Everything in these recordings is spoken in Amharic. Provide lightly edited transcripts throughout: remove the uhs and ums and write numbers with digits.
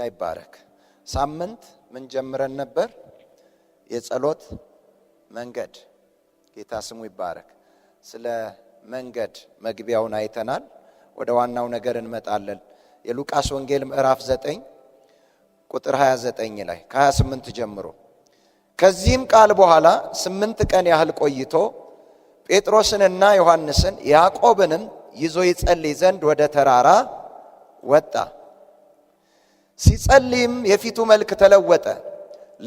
ይባረክ። ሳምንት ምን ጀምረን ነበር? የጸሎት መንገድ። ጌታ ስሙ ይባረክ። ስለ መንገድ መግቢያውን አይተናል። ወደ ዋናው ነገር እንመጣለን። የሉቃስ ወንጌል ምዕራፍ 9 ቁጥር 29 ላይ ከ28 ጀምሮ ከዚህም ቃል በኋላ 8 ቀን ያህል ቆይቶ ጴጥሮስንና ዮሐንስን ያዕቆብንም ይዞ ይጸልይ ዘንድ ወደ ተራራ ወጣ። ሲጸልይም የፊቱ መልክ ተለወጠ፣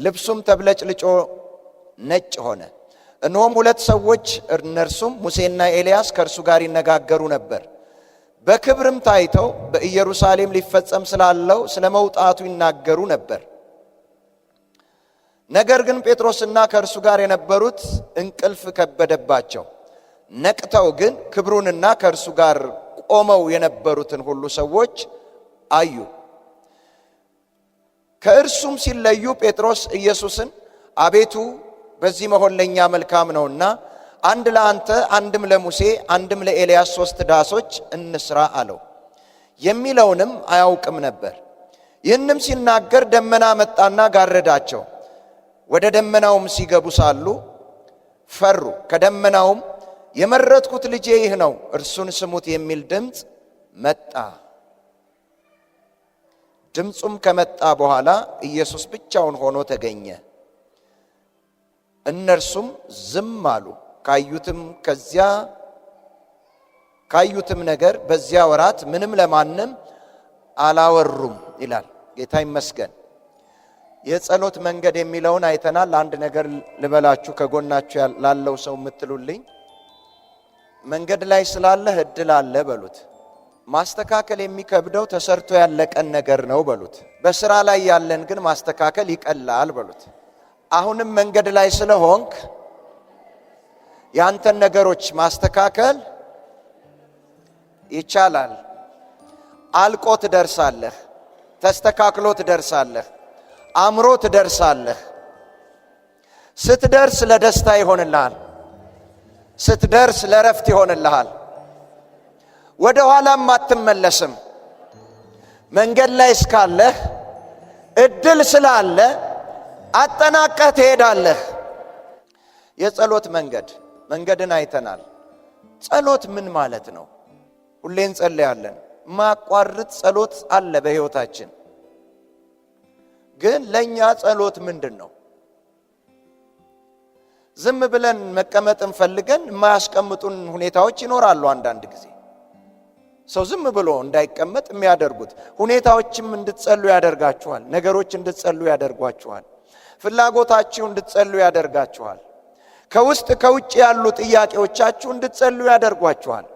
ልብሱም ተብለጭልጮ ነጭ ሆነ። እነሆም 2 ሰዎች እነርሱም ሙሴና ኤልያስ ከእርሱ ጋር ይነጋገሩ ነበር። በክብርም ታይተው በኢየሩሳሌም ሊፈጸም ስላለው ስለ መውጣቱ ይናገሩ ነበር። ነገር ግን ጴጥሮስና ከእርሱ ጋር የነበሩት እንቅልፍ ከበደባቸው። ነቅተው ግን ክብሩንና ከእርሱ ጋር ቆመው የነበሩትን ሁሉ ሰዎች አዩ። ከእርሱም ሲለዩ ጴጥሮስ ኢየሱስን አቤቱ በዚህ መሆን ለኛ መልካም ነውና አንድ ለአንተ አንድም ለሙሴ አንድም ለኤልያስ 3 ዳሶች እንስራ አለው። የሚለውንም አያውቅም ነበር። ይህንም ሲናገር ደመና መጣና ጋረዳቸው። ወደ ደመናውም ሲገቡ ሳሉ ፈሩ። ከደመናውም የመረጥኩት ልጄ ይህ ነው፣ እርሱን ስሙት የሚል ድምፅ መጣ። ድምፁም ከመጣ በኋላ ኢየሱስ ብቻውን ሆኖ ተገኘ። እነርሱም ዝም አሉ። ካዩትም ነገር በዚያ ወራት ምንም ለማንም አላወሩም ይላል። ጌታ ይመስገን። የጸሎት መንገድ የሚለውን አይተናል። አንድ ነገር ልበላችሁ፣ ከጎናችሁ ላለው ሰው የምትሉልኝ መንገድ ላይ ስላለህ እድል አለ በሉት። ማስተካከል የሚከብደው ተሰርቶ ያለቀን ነገር ነው በሉት። በስራ ላይ ያለን ግን ማስተካከል ይቀላል በሉት። አሁንም መንገድ ላይ ስለሆንክ ያንተን ነገሮች ማስተካከል ይቻላል። አልቆ ትደርሳለህ፣ ተስተካክሎ ትደርሳለህ፣ አምሮ ትደርሳለህ። ስትደርስ ለደስታ ይሆንልሃል። ስትደርስ ለረፍት ይሆንልሃል። ወደ ኋላም አትመለስም። መንገድ ላይ እስካለህ እድል ስላለ አጠናቀህ ትሄዳለህ። የጸሎት መንገድን አይተናል። ጸሎት ምን ማለት ነው? ሁሌ እንጸልያለን። ማቋርጥ ጸሎት አለ በሕይወታችን። ግን ለኛ ጸሎት ምንድን ነው? ዝም ብለን መቀመጥን ፈልገን የማያስቀምጡን ሁኔታዎች ይኖራሉ። አንዳንድ ጊዜ ሰው ዝም ብሎ እንዳይቀመጥ የሚያደርጉት ሁኔታዎችም እንድትጸልዩ ያደርጋችኋል። ነገሮች እንድትጸልዩ ያደርጓችኋል። ፍላጎታችሁ እንድትጸልዩ ያደርጋችኋል። ከውስጥ ከውጭ ያሉ ጥያቄዎቻችሁ እንድትጸልዩ ያደርጓችኋል።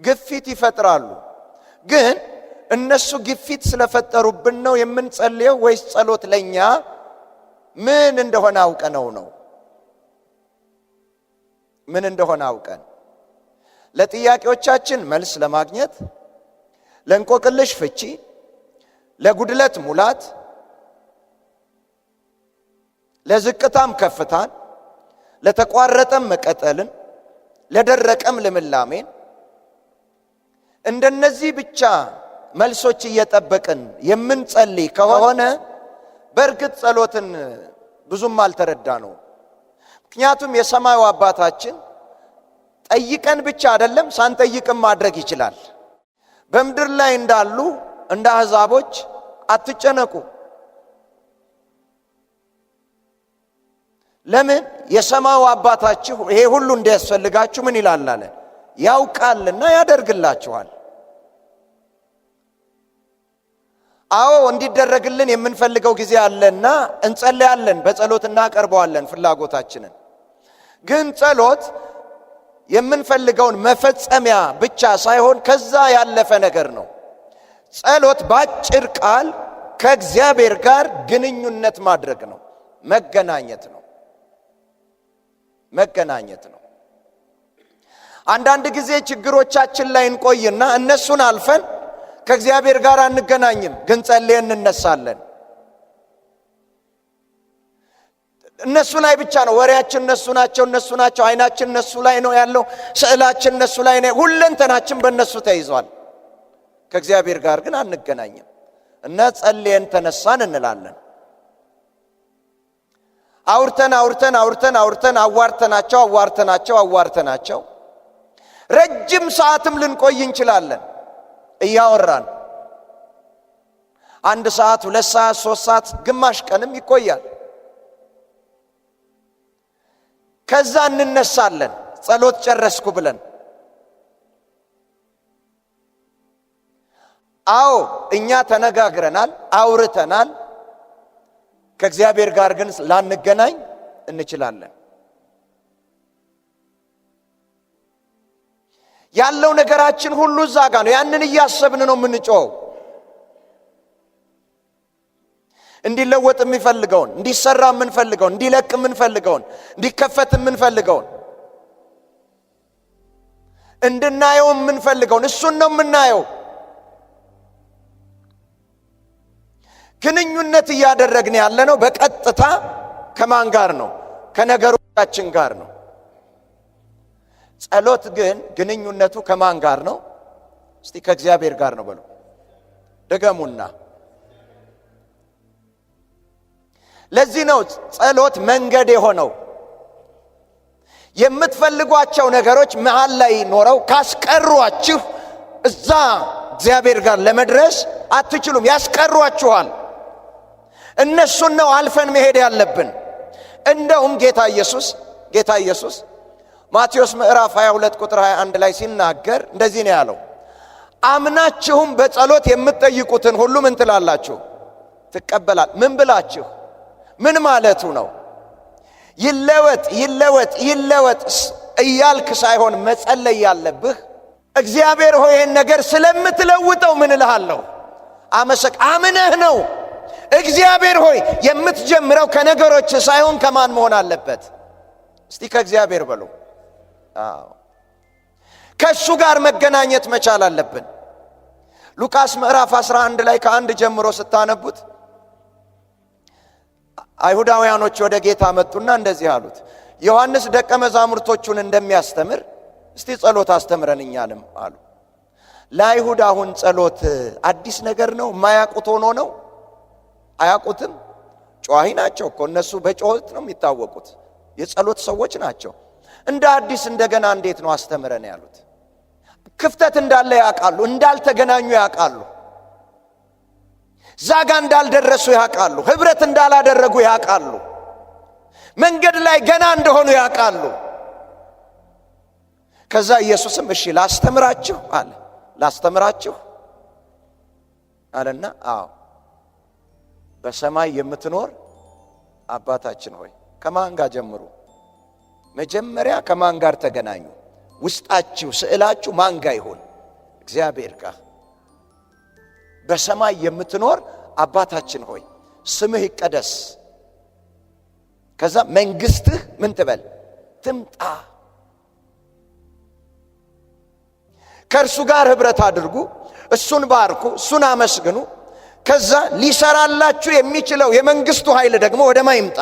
ግፊት ይፈጥራሉ። ግን እነሱ ግፊት ስለፈጠሩብን ነው የምንጸልየው ወይስ ጸሎት ለኛ ምን እንደሆነ አውቀነው ነው? ምን እንደሆነ አውቀን ለጥያቄዎቻችን መልስ ለማግኘት፣ ለእንቆቅልሽ ፍቺ፣ ለጉድለት ሙላት፣ ለዝቅታም ከፍታን፣ ለተቋረጠም መቀጠልን፣ ለደረቀም ልምላሜን እንደነዚህ ብቻ መልሶች እየጠበቅን የምንጸልይ ከሆነ በእርግጥ ጸሎትን ብዙም አልተረዳ ነው። ምክንያቱም የሰማዩ አባታችን ጠይቀን ብቻ አይደለም ሳንጠይቅም ማድረግ ይችላል። በምድር ላይ እንዳሉ እንደ አሕዛቦች አትጨነቁ። ለምን? የሰማዩ አባታችሁ ይሄ ሁሉ እንዲያስፈልጋችሁ ምን ይላል አለ? ያውቃልና ያደርግላችኋል። አዎ እንዲደረግልን የምንፈልገው ጊዜ አለና እንጸልያለን፣ በጸሎት እናቀርበዋለን ፍላጎታችንን። ግን ጸሎት የምንፈልገውን መፈጸሚያ ብቻ ሳይሆን ከዛ ያለፈ ነገር ነው። ጸሎት ባጭር ቃል ከእግዚአብሔር ጋር ግንኙነት ማድረግ ነው። መገናኘት ነው። አንዳንድ ጊዜ ችግሮቻችን ላይ እንቆይና እነሱን አልፈን ከእግዚአብሔር ጋር አንገናኝም፣ ግን ጸልየን እንነሳለን። እነሱ ላይ ብቻ ነው ወሬያችን። እነሱ ናቸው። አይናችን እነሱ ላይ ነው ያለው። ስዕላችን እነሱ ላይ ነው። ሁለንተናችን በእነሱ ተይዟል። ከእግዚአብሔር ጋር ግን አንገናኝም። እና ጸልየን ተነሳን እንላለን። አውርተን አዋርተናቸው ረጅም ሰዓትም ልንቆይ እንችላለን እያወራን። 1 ሰዓት 2 ሰዓት 3 ሰዓት ግማሽ ቀንም ይቆያል። ከዛ እንነሳለን ጸሎት ጨረስኩ ብለን። አዎ እኛ ተነጋግረናል፣ አውርተናል። ከእግዚአብሔር ጋር ግን ላንገናኝ እንችላለን። ያለው ነገራችን ሁሉ እዛ ጋር ነው። ያንን እያሰብን ነው የምንጮኸው። እንዲለወጥ የምንፈልገውን፣ እንዲሰራ የምንፈልገውን፣ እንዲለቅ የምንፈልገውን፣ እንዲከፈት የምንፈልገውን፣ እንድናየው የምንፈልገውን እሱን ነው የምናየው። ግንኙነት እያደረግን ያለነው በቀጥታ ከማን ጋር ነው? ከነገሮቻችን ጋር ነው። ጸሎት ግን ግንኙነቱ ከማን ጋር ነው? እስቲ ከእግዚአብሔር ጋር ነው በሉ። ደገሙና። ለዚህ ነው ጸሎት መንገድ የሆነው። የምትፈልጓቸው ነገሮች መሃል ላይ ኖረው ካስቀሯችሁ እዛ እግዚአብሔር ጋር ለመድረስ አትችሉም፣ ያስቀሯችኋል። እነሱን ነው አልፈን መሄድ ያለብን። እንደውም ጌታ ኢየሱስ ማቴዎስ ምዕራፍ 22 ቁጥር 21 ላይ ሲናገር እንደዚህ ነው ያለው፣ አምናችሁም በጸሎት የምትጠይቁትን ሁሉ ምን ትላላችሁ? ትቀበላል። ምን ብላችሁ? ምን ማለቱ ነው? ይለወጥ እያልክ ሳይሆን መጸለይ ያለብህ እግዚአብሔር ሆይ ይህን ነገር ስለምትለውጠው ምን እልሃለሁ አምነህ ነው። እግዚአብሔር ሆይ የምትጀምረው ከነገሮች ሳይሆን ከማን መሆን አለበት? እስቲ ከእግዚአብሔር በሉ። ከእሱ ጋር መገናኘት መቻል አለብን። ሉቃስ ምዕራፍ 11 ላይ ከ1 ጀምሮ ስታነቡት አይሁዳውያኖች ወደ ጌታ መጡና እንደዚህ አሉት፣ ዮሐንስ ደቀ መዛሙርቶቹን እንደሚያስተምር እስቲ ጸሎት አስተምረን እኛንም አሉ። ለአይሁድ አሁን ጸሎት አዲስ ነገር ነው? የማያውቁት ሆኖ ነው? አያውቁትም። ጨዋሂ ናቸው እኮ እነሱ፣ በጨዋት ነው የሚታወቁት፣ የጸሎት ሰዎች ናቸው። እንደ አዲስ እንደገና እንዴት ነው አስተምረን ያሉት? ክፍተት እንዳለ ያውቃሉ፣ እንዳልተገናኙ ያውቃሉ፣ ዛጋ እንዳልደረሱ ያውቃሉ፣ ህብረት እንዳላደረጉ ያውቃሉ፣ መንገድ ላይ ገና እንደሆኑ ያውቃሉ። ከዛ ኢየሱስም እሺ ላስተምራችሁ አለ። ላስተምራችሁ አለና አዎ በሰማይ የምትኖር አባታችን ሆይ። ከማን ጋር ጀምሩ? መጀመሪያ ከማን ጋር ተገናኙ? ውስጣችሁ ስዕላችሁ ማን ጋር ይሆን? እግዚአብሔር ጋር። በሰማይ የምትኖር አባታችን ሆይ ስምህ ይቀደስ። ከዛ መንግስትህ ምን ትበል? ትምጣ። ከእርሱ ጋር ህብረት አድርጉ፣ እሱን ባርኩ፣ እሱን አመስግኑ። ከዛ ሊሰራላችሁ የሚችለው የመንግስቱ ኃይል ደግሞ ወደ ማን ይምጣ?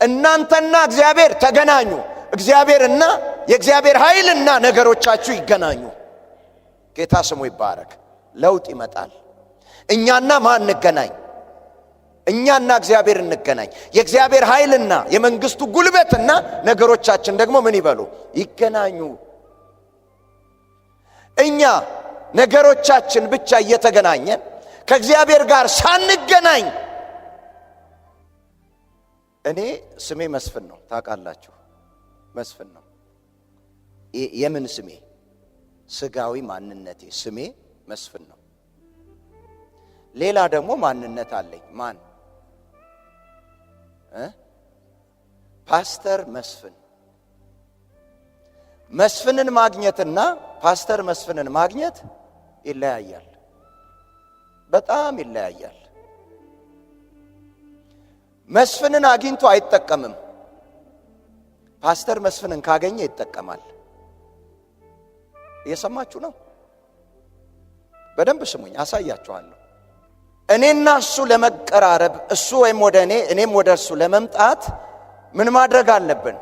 እናንተና እግዚአብሔር ተገናኙ። እግዚአብሔርና የእግዚአብሔር ኃይልና ነገሮቻችሁ ይገናኙ። ጌታ ስሙ ይባረክ። ለውጥ ይመጣል። እኛና ማን እንገናኝ? እኛና እግዚአብሔር እንገናኝ። የእግዚአብሔር ኃይልና የመንግስቱ ጉልበትና ነገሮቻችን ደግሞ ምን ይበሉ? ይገናኙ። እኛ ነገሮቻችን ብቻ እየተገናኘን ከእግዚአብሔር ጋር ሳንገናኝ፣ እኔ ስሜ መስፍን ነው ታውቃላችሁ፣ መስፍን ነው። የምን ስሜ? ስጋዊ ማንነቴ ስሜ መስፍን ነው። ሌላ ደግሞ ማንነት አለኝ። ማን? ፓስተር መስፍን። መስፍንን ማግኘትና ፓስተር መስፍንን ማግኘት ይለያያል፣ በጣም ይለያያል። መስፍንን አግኝቶ አይጠቀምም። ፓስተር መስፍንን ካገኘ ይጠቀማል። እየሰማችሁ ነው? በደንብ ስሙኝ፣ አሳያችኋለሁ። እኔና እሱ ለመቀራረብ፣ እሱ ወይም ወደ እኔ፣ እኔም ወደ እሱ ለመምጣት ምን ማድረግ አለብን?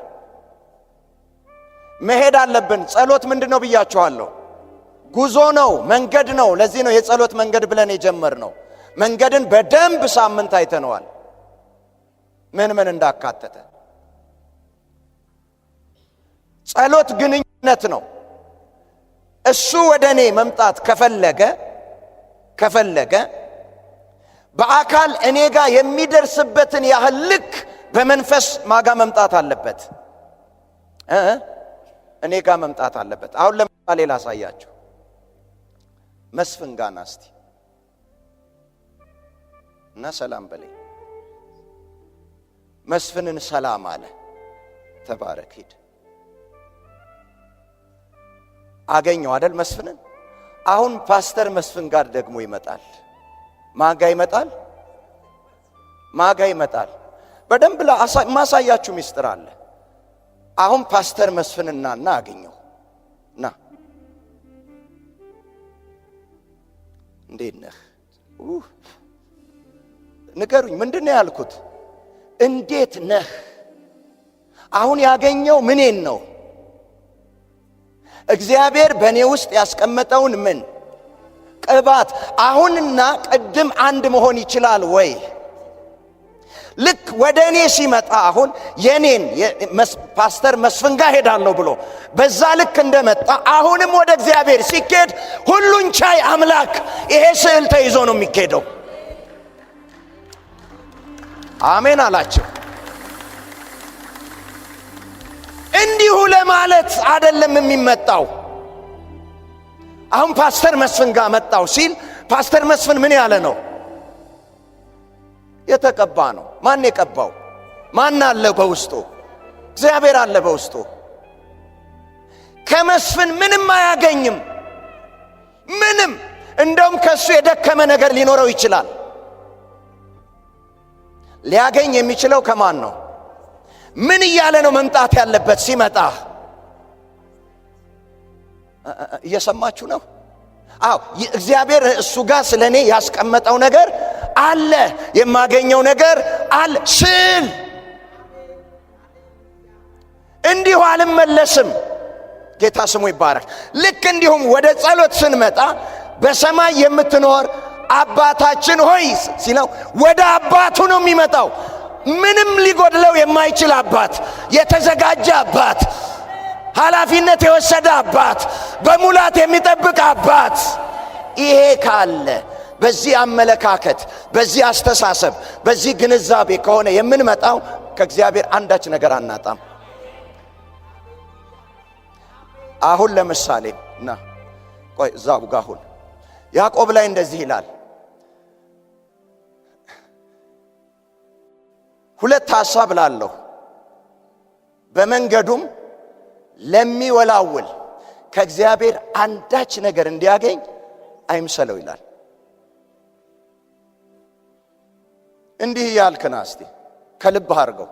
መሄድ አለብን። ጸሎት ምንድነው ብያችኋለሁ? ጉዞ ነው፣ መንገድ ነው። ለዚህ ነው የጸሎት መንገድ ብለን የጀመርነው። መንገድን በደንብ ሳምንት አይተነዋል፣ ምን ምን እንዳካተተ። ጸሎት ግንኙነት ነው። እሱ ወደኔ መምጣት ከፈለገ በአካል እኔ ጋር የሚደርስበትን ያህል ልክ በመንፈስ ማጋ መምጣት አለበት፣ እኔ ጋር መምጣት አለበት። አሁን ለምሳሌ ላሳያችሁ። መስፍን ጋር ና እስቲ እና ሰላም በለኝ። መስፍንን ሰላም አለ። ተባረክ ሂድ። አገኘው አይደል መስፍንን። አሁን ፓስተር መስፍን ጋር ደግሞ ይመጣል። ማጋ ይመጣል። በደንብ ማሳያችሁ ሚስጥር አለ። አሁን ፓስተር መስፍንና አገኘው ና። እንዴት ነህ? ንገሩኝ፣ ምንድነው ያልኩት? እንዴት ነህ? አሁን ያገኘው ምኔን ነው? እግዚአብሔር በእኔ ውስጥ ያስቀመጠውን ምን ቅባት። አሁንና ቅድም አንድ መሆን ይችላል ወይ? ልክ ወደ እኔ ሲመጣ አሁን የኔን ፓስተር መስፍን ጋር ሄዳለሁ ብሎ በዛ ልክ እንደመጣ አሁንም ወደ እግዚአብሔር ሲኬድ ሁሉን ቻይ አምላክ ይሄ ስዕል ተይዞ ነው የሚኬደው። አሜን አላችሁ። እንዲሁ ለማለት አይደለም የሚመጣው። አሁን ፓስተር መስፍን ጋር መጣው ሲል ፓስተር መስፍን ምን ያለ ነው? የተቀባ ነው። ማን የቀባው? ማን አለ በውስጡ? እግዚአብሔር አለ በውስጡ። ከመስፍን ምንም አያገኝም። ምንም። እንደውም ከሱ የደከመ ነገር ሊኖረው ይችላል። ሊያገኝ የሚችለው ከማን ነው? ምን እያለ ነው መምጣት ያለበት ሲመጣ? እየሰማችሁ ነው? አዎ፣ እግዚአብሔር እሱ ጋር ስለኔ ያስቀመጠው ነገር አለ፣ የማገኘው ነገር አለ ስል እንዲሁ አልመለስም። ጌታ ስሙ ይባረክ። ልክ እንዲሁም ወደ ጸሎት ስንመጣ በሰማይ የምትኖር አባታችን ሆይ ሲለው ወደ አባቱ ነው የሚመጣው። ምንም ሊጎድለው የማይችል አባት፣ የተዘጋጀ አባት፣ ኃላፊነት የወሰደ አባት፣ በሙላት የሚጠብቅ አባት። ይሄ ካለ በዚህ አመለካከት፣ በዚህ አስተሳሰብ፣ በዚህ ግንዛቤ ከሆነ የምንመጣው ከእግዚአብሔር አንዳች ነገር አናጣም። አሁን ለምሳሌ ና ቆይ እዛው ጋር ሁን። ያዕቆብ ላይ እንደዚህ ይላል፣ ሁለት ሐሳብ ላለሁ በመንገዱም ለሚወላውል ከእግዚአብሔር አንዳች ነገር እንዲያገኝ አይምሰለው ይላል። እንዲህ ያልከና እስቲ ከልብህ አድርገው።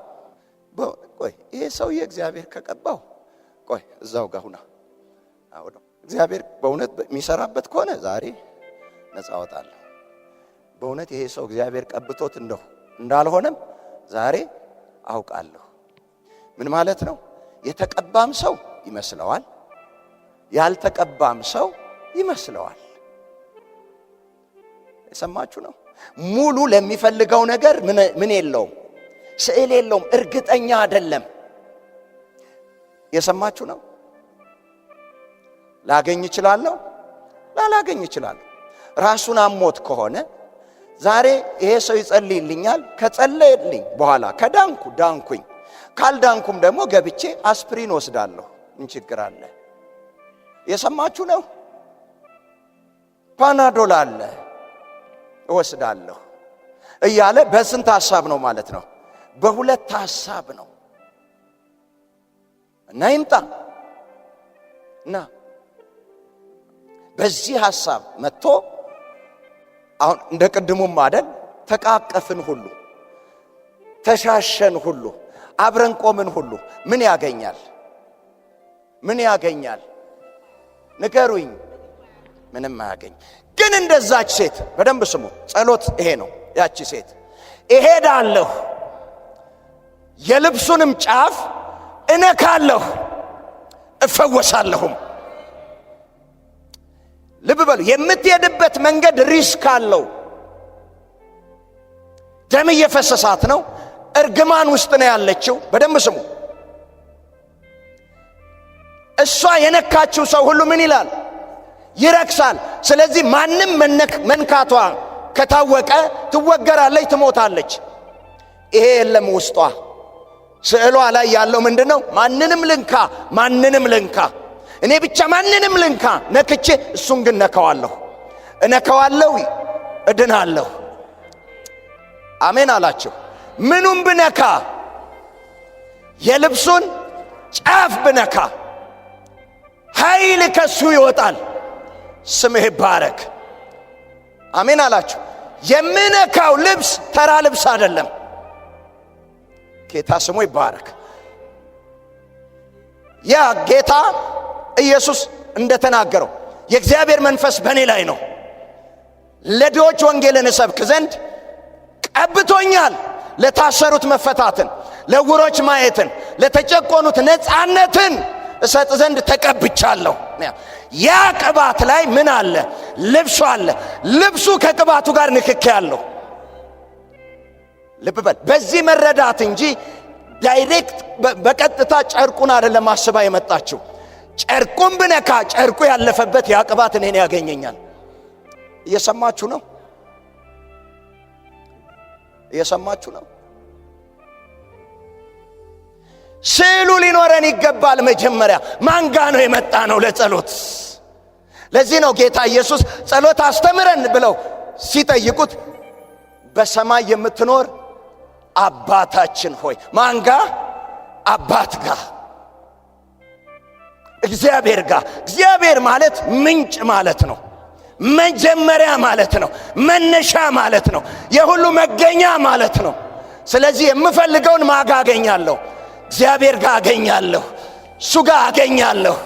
ቆይ ይሄ ሰውዬ እግዚአብሔር ከቀባው ቆይ እዛው ጋር ሁና። አሁን እግዚአብሔር በእውነት የሚሰራበት ከሆነ ዛሬ ነፃ ወጣለሁ። በእውነት ይሄ ሰው እግዚአብሔር ቀብቶት እንዳልሆነም ዛሬ አውቃለሁ። ምን ማለት ነው? የተቀባም ሰው ይመስለዋል፣ ያልተቀባም ሰው ይመስለዋል። የሰማችሁ ነው? ሙሉ ለሚፈልገው ነገር ምን የለውም፣ ስዕል የለውም፣ እርግጠኛ አይደለም። የሰማችሁ ነው? ላገኝ እችላለሁ፣ ላላገኝ እችላለሁ። ራሱን አሞት ከሆነ ዛሬ ይሄ ሰው ይጸልይልኛል፣ ከጸለየልኝ በኋላ ዳንኩኝ፣ ካልዳንኩም ደግሞ ገብቼ አስፕሪን ወስዳለሁ። ምን ችግር አለ? የሰማችሁ ነው? ፓናዶል አለ እወስዳለሁ እያለ በስንት ሐሳብ ነው ማለት ነው? በሁለት ሐሳብ ነው። እና ይምጣ እና በዚህ ሐሳብ መጥቶ አሁን እንደ ቅድሙም አይደል ተቃቀፍን ሁሉ ተሻሸን ሁሉ አብረን ቆምን ሁሉ ምን ያገኛል? ምን ያገኛል? ንገሩኝ። ምንም አያገኝ። ግን እንደዛች ሴት በደንብ ስሙ። ጸሎት ይሄ ነው። ያቺ ሴት እሄዳለሁ፣ የልብሱንም ጫፍ እነካለሁ፣ እፈወሳለሁም። ልብ በሉ፣ የምትሄድበት መንገድ ሪስክ አለው። ደም እየፈሰሳት ነው። እርግማን ውስጥ ነው ያለችው። በደንብ ስሙ። እሷ የነካችው ሰው ሁሉ ምን ይላል? ይረክሳል። ስለዚህ ማንም መንካቷ ከታወቀ ትወገራለች፣ ትሞታለች። ይሄ የለም ውስጧ። ስዕሏ ላይ ያለው ምንድነው? ማንንም ልንካ፣ እኔ ብቻ ማንንም ልንካ፣ ነክቼ እሱን ግን እነካዋለሁ፣ እድናለሁ። አሜን አላችሁ። ምኑን ብነካ? የልብሱን ጫፍ ብነካ ኃይል ከሱ ይወጣል። ስምህ ይባረክ። አሜን አላችሁ። የምነካው ልብስ ተራ ልብስ አይደለም። ጌታ ስሙ ይባረክ። ያ ጌታ ኢየሱስ እንደተናገረው የእግዚአብሔር መንፈስ በእኔ ላይ ነው፣ ለድሆች ወንጌልን እሰብክ ዘንድ ቀብቶኛል፣ ለታሰሩት መፈታትን፣ ለዕውሮች ማየትን፣ ለተጨቆኑት ነፃነትን እሰጥ ዘንድ ተቀብቻለሁ። ያ ቅባት ላይ ምን አለ? ልብሱ አለ። ልብሱ ከቅባቱ ጋር ንክኪ ያለው። ልብ በል። በዚህ መረዳት እንጂ ዳይሬክት በቀጥታ ጨርቁን አይደለም አስባ የመጣችው። ጨርቁን ብነካ ጨርቁ ያለፈበት ያ ቅባት እኔን ያገኘኛል። እየሰማችሁ ነው? እየሰማችሁ ነው? ስዕሉ ሊኖረን ይገባል። መጀመሪያ ማንጋ ነው የመጣ ነው ለጸሎት። ለዚህ ነው ጌታ ኢየሱስ ጸሎት አስተምረን ብለው ሲጠይቁት በሰማይ የምትኖር አባታችን ሆይ። ማንጋ? አባት ጋር፣ እግዚአብሔር ጋር። እግዚአብሔር ማለት ምንጭ ማለት ነው፣ መጀመሪያ ማለት ነው፣ መነሻ ማለት ነው፣ የሁሉ መገኛ ማለት ነው። ስለዚህ የምፈልገውን ማጋ አገኛለሁ? እግዚአብሔር ጋር አገኛለሁ፣ እሱ ጋር አገኛለሁ።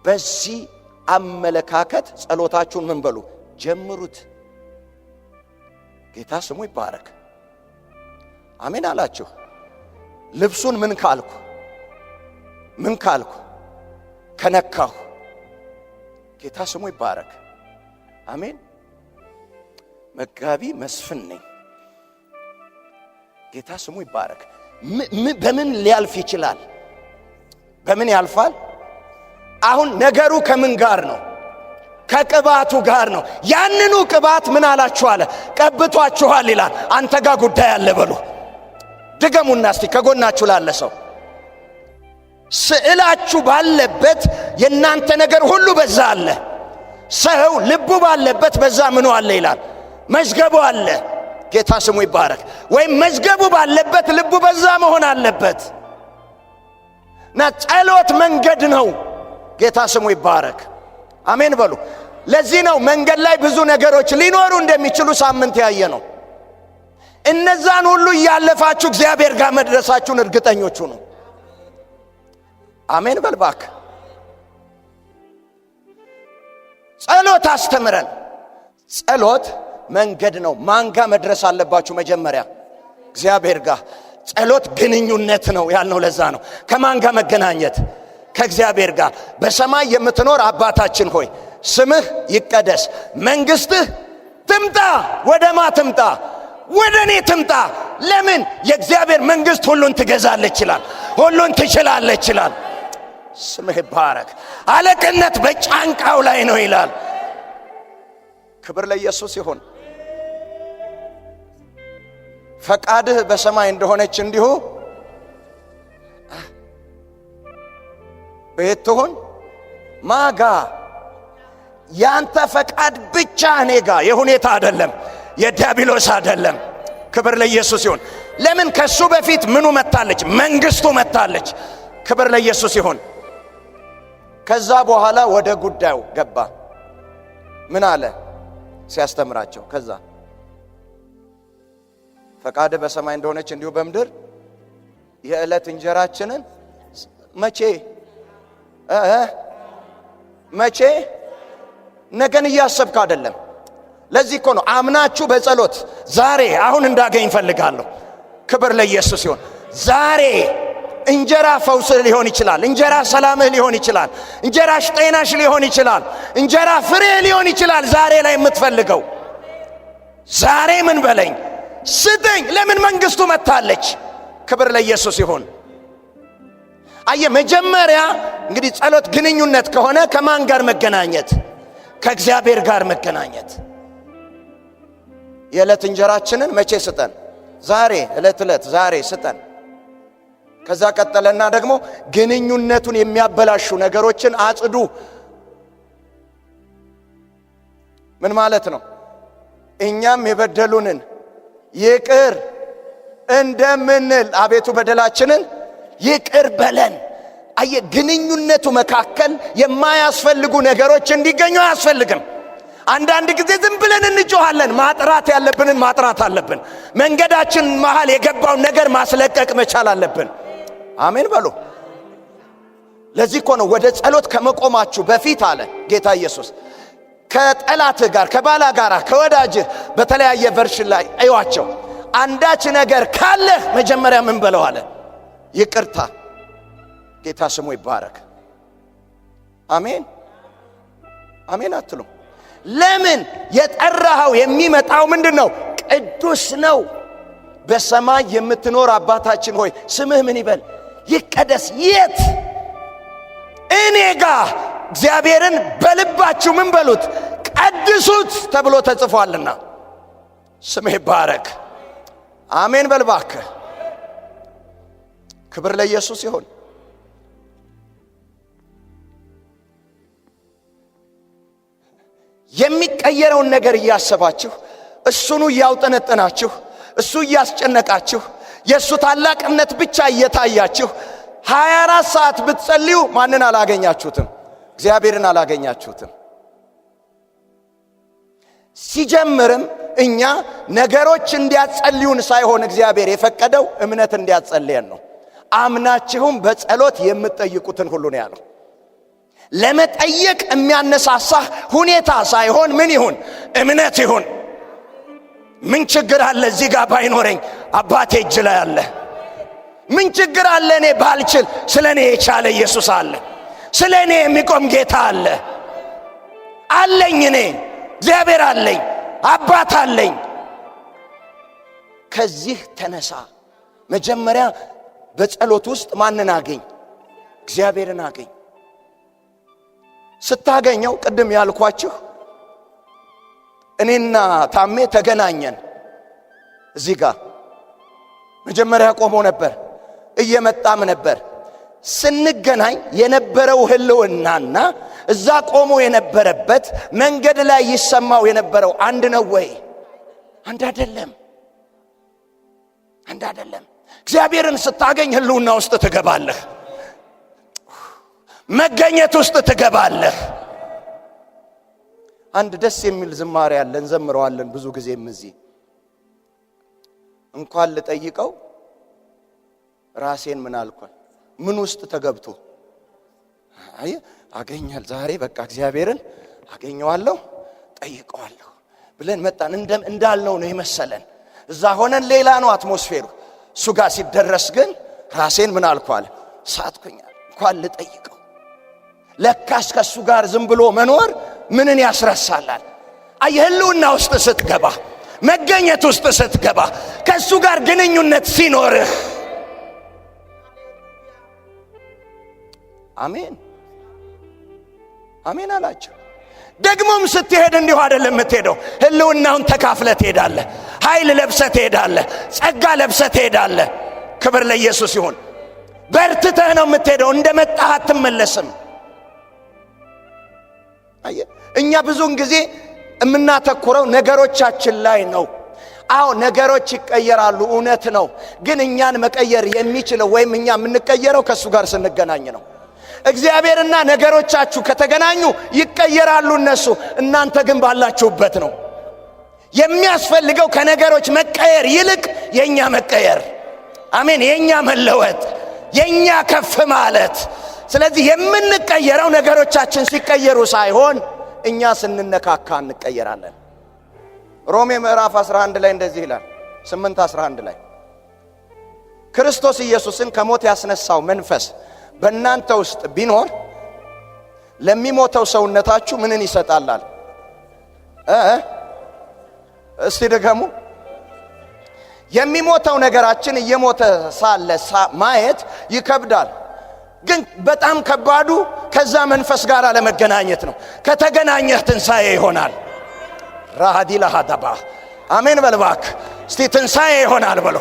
በዚህ አመለካከት ጸሎታችሁን ምን በሉ? ጀምሩት። ጌታ ስሙ ይባረክ። አሜን አላችሁ። ልብሱን ምን ካልኩ ከነካሁ፣ ጌታ ስሙ ይባረክ። አሜን። መጋቢ መስፍን ነኝ። ጌታ ስሙ ይባረክ። በምን ሊያልፍ ይችላል? በምን ያልፋል? አሁን ነገሩ ከምን ጋር ነው? ከቅባቱ ጋር ነው። ያንኑ ቅባት ምን አላችሁ አለ? ቀብቷችኋል ይላል። አንተ ጋር ጉዳይ አለ በሉ። ድገሙና እስቲ ከጎናችሁ ላለ ሰው ስዕላችሁ ባለበት የናንተ ነገር ሁሉ በዛ አለ። ሰው ልቡ ባለበት በዛ ምኑ አለ ይላል? መዝገቡ አለ። ጌታ ስሙ ይባረክ። ወይም መዝገቡ ባለበት ልቡ በዛ መሆን አለበት። እና ጸሎት መንገድ ነው። ጌታ ስሙ ይባረክ። አሜን በሉ። ለዚህ ነው መንገድ ላይ ብዙ ነገሮች ሊኖሩ እንደሚችሉ ሳምንት ያየ ነው። እነዛን ሁሉ ያለፋችሁ እግዚአብሔር ጋር መድረሳችሁን እርግጠኞች ሁኑ። አሜን በልባክ። ጸሎት አስተምረን። ጸሎት መንገድ ነው። ማንጋ መድረስ አለባችሁ? መጀመሪያ እግዚአብሔር ጋር። ጸሎት ግንኙነት ነው ያልነው ለዛ ነው። ከማንጋ መገናኘት? ከእግዚአብሔር ጋር። በሰማይ የምትኖር አባታችን ሆይ ስምህ ይቀደስ፣ መንግስትህ ትምጣ። ወደማ ትምጣ? ወደ እኔ ትምጣ። ለምን? የእግዚአብሔር መንግስት ሁሉን ትገዛለች ይላል፣ ሁሉን ትችላለች ይላል። ስምህ ይባረክ። አለቅነት በጫንቃው ላይ ነው ይላል። ክብር ለኢየሱስ ይሁን። ፈቃድህ በሰማይ እንደሆነች እንዲሁ ቤት ትሁን። ማጋ? ያንተ ፈቃድ ብቻ እኔ ጋር። የሁኔታ አይደለም፣ የዲያብሎስ አይደለም። ክብር ለኢየሱስ ይሁን። ለምን? ከሱ በፊት ምኑ መጣለች? መንግስቱ መጣለች። ክብር ለኢየሱስ ይሁን። ከዛ በኋላ ወደ ጉዳዩ ገባ። ምን አለ ሲያስተምራቸው? ከዛ ፈቃድ በሰማይ እንደሆነች እንዲሁ በምድር የዕለት እንጀራችንን መቼ? ነገን እያሰብክ አይደለም። ለዚህ እኮ ነው አምናችሁ በጸሎት ዛሬ አሁን እንዳገኝ ፈልጋለሁ። ክብር ለኢየሱስ ይሁን። ዛሬ እንጀራ ፈውስህ ሊሆን ይችላል። እንጀራ ሰላምህ ሊሆን ይችላል። እንጀራሽ ጤናሽ ሊሆን ይችላል። እንጀራ ፍሬ ሊሆን ይችላል። ዛሬ ላይ የምትፈልገው ዛሬ ምን በለኝ ስጠኝ። ለምን መንግስቱ መጣለች። ክብር ለኢየሱስ ይሁን። አየ መጀመሪያ እንግዲህ ጸሎት ግንኙነት ከሆነ ከማን ጋር መገናኘት? ከእግዚአብሔር ጋር መገናኘት። የዕለት እንጀራችንን መቼ ስጠን? ዛሬ ዕለት ዛሬ ስጠን። ከዛ ቀጠለና ደግሞ ግንኙነቱን የሚያበላሹ ነገሮችን አጽዱ። ምን ማለት ነው? እኛም የበደሉንን ይቅር እንደምንል አቤቱ በደላችንን ይቅር በለን። አየ ግንኙነቱ መካከል የማያስፈልጉ ነገሮች እንዲገኙ አያስፈልግም። አንዳንድ ጊዜ ዝም ብለን እንጮሃለን። ማጥራት ያለብንን ማጥራት አለብን። መንገዳችን መሃል የገባውን ነገር ማስለቀቅ መቻል አለብን። አሜን በሉ። ለዚህ እኮ ነው ወደ ጸሎት ከመቆማችሁ በፊት አለ ጌታ ኢየሱስ ከጠላትህ ጋር ከባላ ጋር ከወዳጅህ በተለያየ ቨርሽን ላይ አይዋቸው አንዳች ነገር ካለህ መጀመሪያ ምን በለው አለ? ይቅርታ። ጌታ ስሙ ይባረክ። አሜን አሜን አትሉ? ለምን? የጠራኸው የሚመጣው ምንድነው? ቅዱስ ነው። በሰማይ የምትኖር አባታችን ሆይ ስምህ ምን ይበል? ይቀደስ። የት? እኔ ጋር። እግዚአብሔርን በልባችሁ ምን በሉት? ቀድሱት ተብሎ ተጽፏልና ስምህ ይባረክ። አሜን በልባክ። ክብር ለኢየሱስ ይሁን። የሚቀየረውን ነገር እያሰባችሁ እሱኑ እያውጠነጠናችሁ እሱ እያስጨነቃችሁ የእሱ ታላቅነት ብቻ እየታያችሁ 24 ሰዓት ብትጸልዩ ማንን አላገኛችሁትም? እግዚአብሔርን አላገኛችሁትም። ሲጀምርም እኛ ነገሮች እንዲያጸልዩን ሳይሆን እግዚአብሔር የፈቀደው እምነት እንዲያጸልየን ነው። አምናችሁም በጸሎት የምትጠይቁትን ሁሉ ነው ያለው። ለመጠየቅ የሚያነሳሳህ ሁኔታ ሳይሆን ምን ይሁን? እምነት ይሁን። ምን ችግር አለ እዚህ ጋር ባይኖረኝ አባቴ እጅ ላይ አለ? ምን ችግር አለ እኔ ባልችል ስለኔ የቻለ ኢየሱስ አለ። ስለኔ የሚቆም ጌታ አለ አለኝ። እኔ እግዚአብሔር አለኝ፣ አባት አለኝ። ከዚህ ተነሳ። መጀመሪያ በጸሎት ውስጥ ማንን አገኝ? እግዚአብሔርን አገኝ። ስታገኘው ቅድም ያልኳችሁ እኔና ታሜ ተገናኘን። እዚህ ጋር መጀመሪያ ቆሞ ነበር፣ እየመጣም ነበር። ስንገናኝ የነበረው ህልውናና እዛ ቆሞ የነበረበት መንገድ ላይ ይሰማው የነበረው አንድ ነው ወይ? አንድ አይደለም፣ አንድ አይደለም። እግዚአብሔርን ስታገኝ ህልውና ውስጥ ትገባለህ፣ መገኘት ውስጥ ትገባለህ። አንድ ደስ የሚል ዝማሬ አለ፣ እንዘምረዋለን ብዙ ጊዜም እዚህ። እንኳን ልጠይቀው ራሴን ምን አልኳል? ምን ውስጥ ተገብቶ አይ አገኛል። ዛሬ በቃ እግዚአብሔርን አገኘዋለሁ ጠይቀዋለሁ ብለን መጣን። እንዳልነው ነው የመሰለን። እዛ ሆነን ሌላ ነው አትሞስፌሩ። እሱ ጋር ሲደረስ ግን ራሴን ምን አልኳል? ሳትኩኛል። እንኳን ልጠይቀው። ለካስ ከሱ ጋር ዝም ብሎ መኖር ምንን ያስረሳላል? አየህልውና ውስጥ ስትገባ፣ መገኘት ውስጥ ስትገባ፣ ከሱ ጋር ግንኙነት ሲኖርህ። አሜን አሜን አላቸው። ደግሞም ስትሄድ እንዲሁ አይደለም የምትሄደው። ህልውናውን ተካፍለህ ትሄዳለህ። ኃይል ለብሰህ ትሄዳለህ። ጸጋ ለብሰህ ትሄዳለህ። ክብር ለኢየሱስ ይሁን። በርትተህ ነው የምትሄደው። እንደመጣህ አትመለስም። እኛ ብዙውን ጊዜ የምናተኩረው ነገሮቻችን ላይ ነው። አዎ ነገሮች ይቀየራሉ፣ እውነት ነው። ግን እኛን መቀየር የሚችለው ወይም እኛ የምንቀየረው ከሱ ጋር ስንገናኝ ነው። እግዚአብሔርና ነገሮቻችሁ ከተገናኙ ይቀየራሉ እነሱ። እናንተ ግን ባላችሁበት ነው የሚያስፈልገው። ከነገሮች መቀየር ይልቅ የኛ መቀየር፣ አሜን፣ የኛ መለወጥ፣ የኛ ከፍ ማለት። ስለዚህ የምንቀየረው ነገሮቻችን ሲቀየሩ ሳይሆን እኛ ስንነካካ እንቀየራለን። ሮሜ ምዕራፍ 11 ላይ እንደዚህ ይላል፣ 8:11 ላይ ክርስቶስ ኢየሱስን ከሞት ያስነሳው መንፈስ በእናንተ ውስጥ ቢኖር ለሚሞተው ሰውነታችሁ ምንን ይሰጣላል? እስቲ ደገሙ። የሚሞተው ነገራችን እየሞተ ሳለ ማየት ይከብዳል። ግን በጣም ከባዱ ከዛ መንፈስ ጋር ለመገናኘት ነው። ከተገናኘህ ትንሣኤ ይሆናል። ራሃዲ ለሃዳባ አሜን በልባክ። እስቲ ትንሣኤ ይሆናል በሎ፣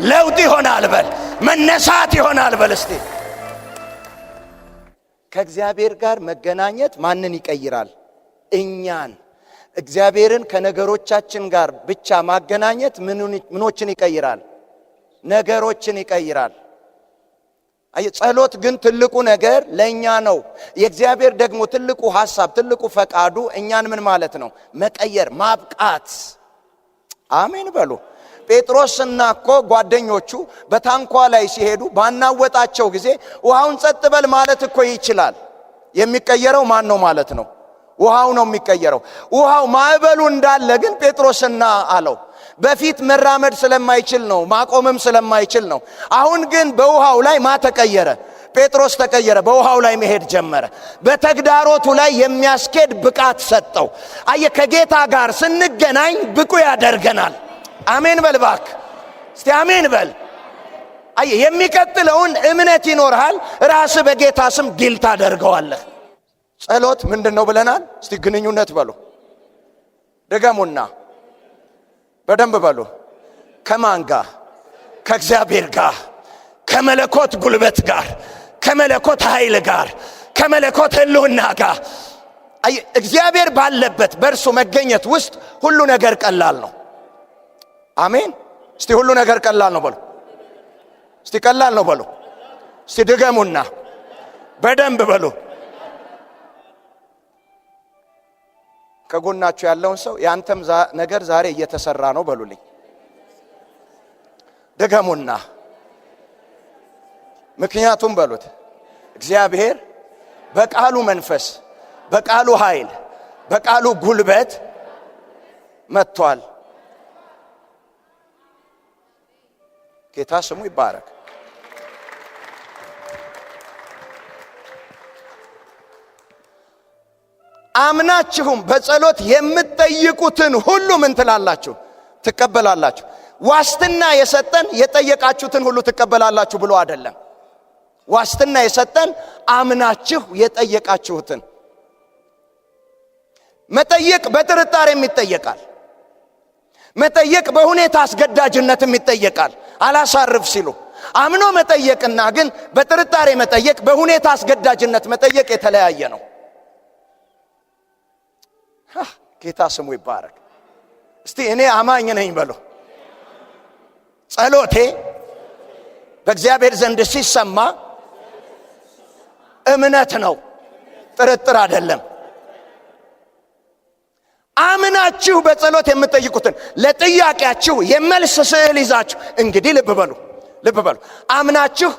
ለውጥ ይሆናል በል፣ መነሳት ይሆናል በል። እስቲ ከእግዚአብሔር ጋር መገናኘት ማንን ይቀይራል? እኛን። እግዚአብሔርን ከነገሮቻችን ጋር ብቻ ማገናኘት ምኖችን ይቀይራል? ነገሮችን ይቀይራል። ጸሎት ግን ትልቁ ነገር ለኛ ነው። የእግዚአብሔር ደግሞ ትልቁ ሐሳብ ትልቁ ፈቃዱ እኛን ምን ማለት ነው? መቀየር፣ ማብቃት። አሜን በሉ። ጴጥሮስና እኮ ጓደኞቹ በታንኳ ላይ ሲሄዱ ባናወጣቸው ጊዜ ውሃውን ጸጥ በል ማለት እኮ ይችላል። የሚቀየረው ማን ነው ማለት ነው? ውሃው ነው የሚቀየረው። ውሃው ማዕበሉ እንዳለ ግን ጴጥሮስና አለው በፊት መራመድ ስለማይችል ነው፣ ማቆምም ስለማይችል ነው። አሁን ግን በውሃው ላይ ተቀየረ? ጴጥሮስ ተቀየረ። በውሃው ላይ መሄድ ጀመረ። በተግዳሮቱ ላይ የሚያስኬድ ብቃት ሰጠው። አየ ከጌታ ጋር ስንገናኝ ብቁ ያደርገናል። አሜን በልባክ። እስቲ አሜን በል። አየ የሚቀጥለውን እምነት ይኖርሃል። ራስ በጌታ ስም ዲል ታደርገዋለህ። ጸሎት ምንድነው ብለናል? እስቲ ግንኙነት በሉ፣ ደገሙና በደንብ በሉ። ከማን ጋር? ከእግዚአብሔር ጋር፣ ከመለኮት ጉልበት ጋር፣ ከመለኮት ኃይል ጋር፣ ከመለኮት ህልውና ጋር። እግዚአብሔር ባለበት በእርሱ መገኘት ውስጥ ሁሉ ነገር ቀላል ነው። አሜን። እስቲ ሁሉ ነገር ቀላል ነው በሉ። እስቲ ቀላል ነው በሉ። እስቲ ድገሙና በደንብ በሉ። ከጎናችሁ ያለውን ሰው ያንተም ነገር ዛሬ እየተሰራ ነው በሉልኝ። ድገሙና ምክንያቱም በሉት እግዚአብሔር በቃሉ መንፈስ፣ በቃሉ ኃይል፣ በቃሉ ጉልበት መጥቷል። ጌታ ስሙ ይባረክ። አምናችሁም በጸሎት የምትጠይቁትን ሁሉ ምን ትላላችሁ? ትቀበላላችሁ። ዋስትና የሰጠን የጠየቃችሁትን ሁሉ ትቀበላላችሁ ብሎ አይደለም። ዋስትና የሰጠን አምናችሁ የጠየቃችሁትን። መጠየቅ በጥርጣሬም ይጠየቃል። መጠየቅ በሁኔታ አስገዳጅነትም ይጠየቃል። አላሳርፍ ሲሉ አምኖ መጠየቅና ግን በጥርጣሬ መጠየቅ፣ በሁኔታ አስገዳጅነት መጠየቅ የተለያየ ነው። ጌታ ስሙ ይባረክ። እስቲ እኔ አማኝ ነኝ በሉ። ጸሎቴ በእግዚአብሔር ዘንድ ሲሰማ እምነት ነው፣ ጥርጥር አይደለም። አምናችሁ በጸሎት የምትጠይቁትን ለጥያቄያችሁ የመልስ ስዕል ይዛችሁ እንግዲህ ልብ በሉ፣ ልብ በሉ። አምናችሁ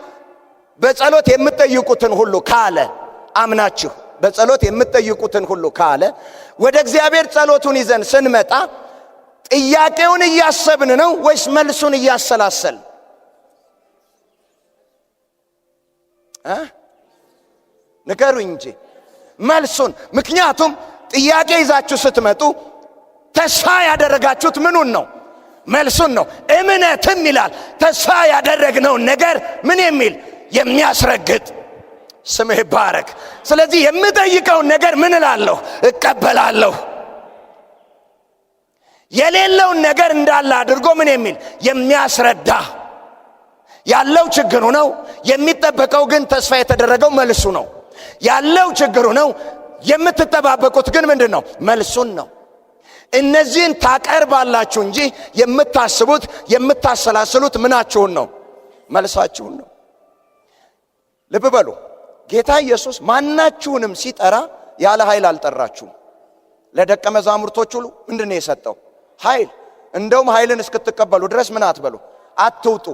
በጸሎት የምትጠይቁትን ሁሉ ካለ፣ አምናችሁ በጸሎት የምትጠይቁትን ሁሉ ካለ፣ ወደ እግዚአብሔር ጸሎቱን ይዘን ስንመጣ ጥያቄውን እያሰብን ነው ወይስ መልሱን እያሰላሰል? ንገሩኝ እንጂ መልሱን። ምክንያቱም ጥያቄ ይዛችሁ ስትመጡ ተስፋ ያደረጋችሁት ምኑን ነው? መልሱን ነው። እምነትም ይላል ተስፋ ያደረግነውን ነገር ምን የሚል የሚያስረግጥ። ስምህ ይባረክ። ስለዚህ የምጠይቀውን ነገር ምን እላለሁ? እቀበላለሁ። የሌለውን ነገር እንዳለ አድርጎ ምን የሚል የሚያስረዳ። ያለው ችግሩ ነው፣ የሚጠበቀው ግን ተስፋ የተደረገው መልሱ ነው። ያለው ችግሩ ነው፣ የምትጠባበቁት ግን ምንድነው? መልሱን ነው። እነዚህን ታቀርባላችሁ እንጂ የምታስቡት የምታሰላስሉት ምናችሁን ነው? መልሳችሁን ነው። ልብ በሉ። ጌታ ኢየሱስ ማናችሁንም ሲጠራ ያለ ኃይል አልጠራችሁም። ለደቀ መዛሙርቶች ሁሉ ምንድነው የሰጠው? ኃይል። እንደውም ኃይልን እስክትቀበሉ ድረስ ምን አትበሉ? አትውጡ።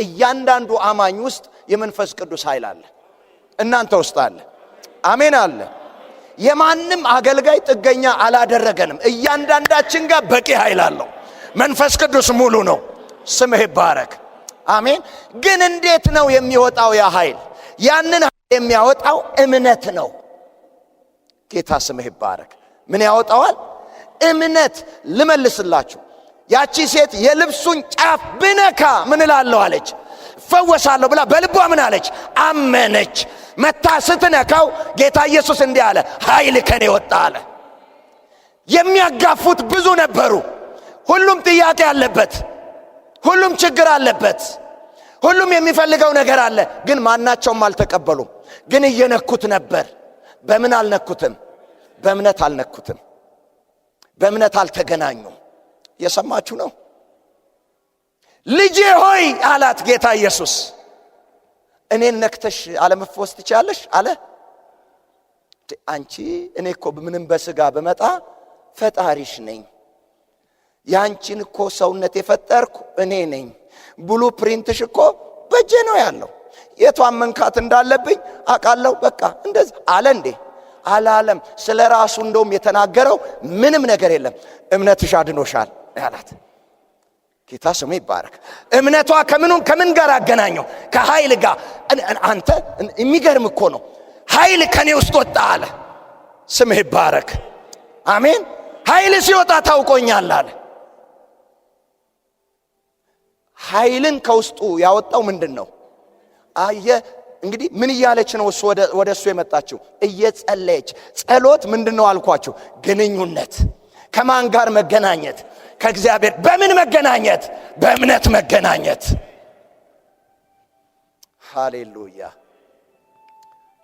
እያንዳንዱ አማኝ ውስጥ የመንፈስ ቅዱስ ኃይል አለ። እናንተ ውስጥ አለ። አሜን አለ። የማንም አገልጋይ ጥገኛ አላደረገንም። እያንዳንዳችን ጋር በቂ ኃይል አለው። መንፈስ ቅዱስ ሙሉ ነው። ስምህ ይባረክ። አሜን። ግን እንዴት ነው የሚወጣው ያ ኃይል? ያንን ኃይል የሚያወጣው እምነት ነው። ጌታ ስምህ ይባረክ። ምን ያወጣዋል? እምነት። ልመልስላችሁ። ያቺ ሴት የልብሱን ጫፍ ብነካ ምን እላለሁ አለች? ፈወሳለሁ ብላ በልቧ ምን አለች? አመነች። መታ ስትነካው ጌታ ኢየሱስ እንዲህ አለ፣ ኃይል ከኔ ወጣ አለ። የሚያጋፉት ብዙ ነበሩ። ሁሉም ጥያቄ አለበት፣ ሁሉም ችግር አለበት፣ ሁሉም የሚፈልገው ነገር አለ። ግን ማናቸውም አልተቀበሉም። ግን እየነኩት ነበር። በምን አልነኩትም? በእምነት አልነኩትም። በእምነት አልተገናኙም። የሰማችሁ ነው። ልጄ ሆይ አላት ጌታ ኢየሱስ፣ እኔን ነክተሽ አለመፈወስ ትችያለሽ አለ። አንቺ እኔ እኮ ምንም በስጋ በመጣ ፈጣሪሽ ነኝ። ያንቺን እኮ ሰውነት የፈጠርኩ እኔ ነኝ። ብሉ ፕሪንትሽ እኮ በእጄ ነው ያለው። የቷን መንካት እንዳለብኝ አውቃለሁ። በቃ እንደዛ አለ እንዴ? አላለም። ስለ ራሱ እንደውም የተናገረው ምንም ነገር የለም። እምነትሽ አድኖሻል ያላት። ጌታ ስሙ ይባረክ። እምነቷ ከምን ጋር አገናኘው? ከኃይል ጋር። አንተ የሚገርም እኮ ነው። ኃይል ከኔ ውስጥ ወጣ አለ። ስምህ ይባረክ። አሜን። ኃይል ሲወጣ ታውቆኛል አለ። ኃይልን ከውስጡ ያወጣው ምንድን ነው? አየ እንግዲህ ምን እያለች ነው እሱ ወደ እሱ የመጣችው? እየጸለየች። ጸሎት ምንድነው አልኳችሁ? ግንኙነት። ከማን ጋር መገናኘት? ከእግዚአብሔር። በምን መገናኘት? በእምነት መገናኘት። ሃሌሉያ።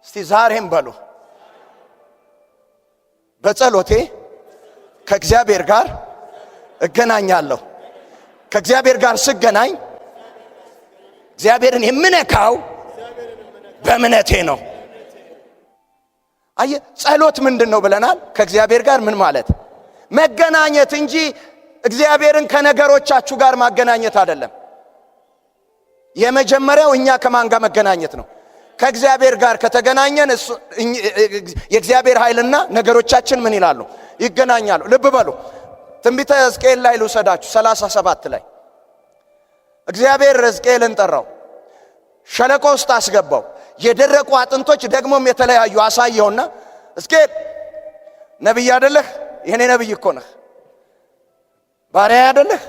እስቲ ዛሬም በሉ፣ በጸሎቴ ከእግዚአብሔር ጋር እገናኛለሁ። ከእግዚአብሔር ጋር ስገናኝ እግዚአብሔርን የምነካው በእምነቴ ነው። አየ ጸሎት ምንድነው ብለናል? ከእግዚአብሔር ጋር ምን ማለት? መገናኘት እንጂ እግዚአብሔርን ከነገሮቻችሁ ጋር ማገናኘት አይደለም። የመጀመሪያው እኛ ከማን ጋር መገናኘት ነው? ከእግዚአብሔር ጋር ከተገናኘን የእግዚአብሔር ኃይልና ነገሮቻችን ምን ይላሉ? ይገናኛሉ። ልብ በሉ። ትንቢተ ሕዝቅኤል ላይ ልውሰዳችሁ 37 ላይ እግዚአብሔር ሕዝቅኤልን ጠራው፣ ሸለቆ ውስጥ አስገባው። የደረቁ አጥንቶች ደግሞም የተለያዩ አሳየውና ሕዝቅኤል ነብይ አይደለህ? የኔ ነብይ እኮ ነህ። ባሪያ አይደለህ?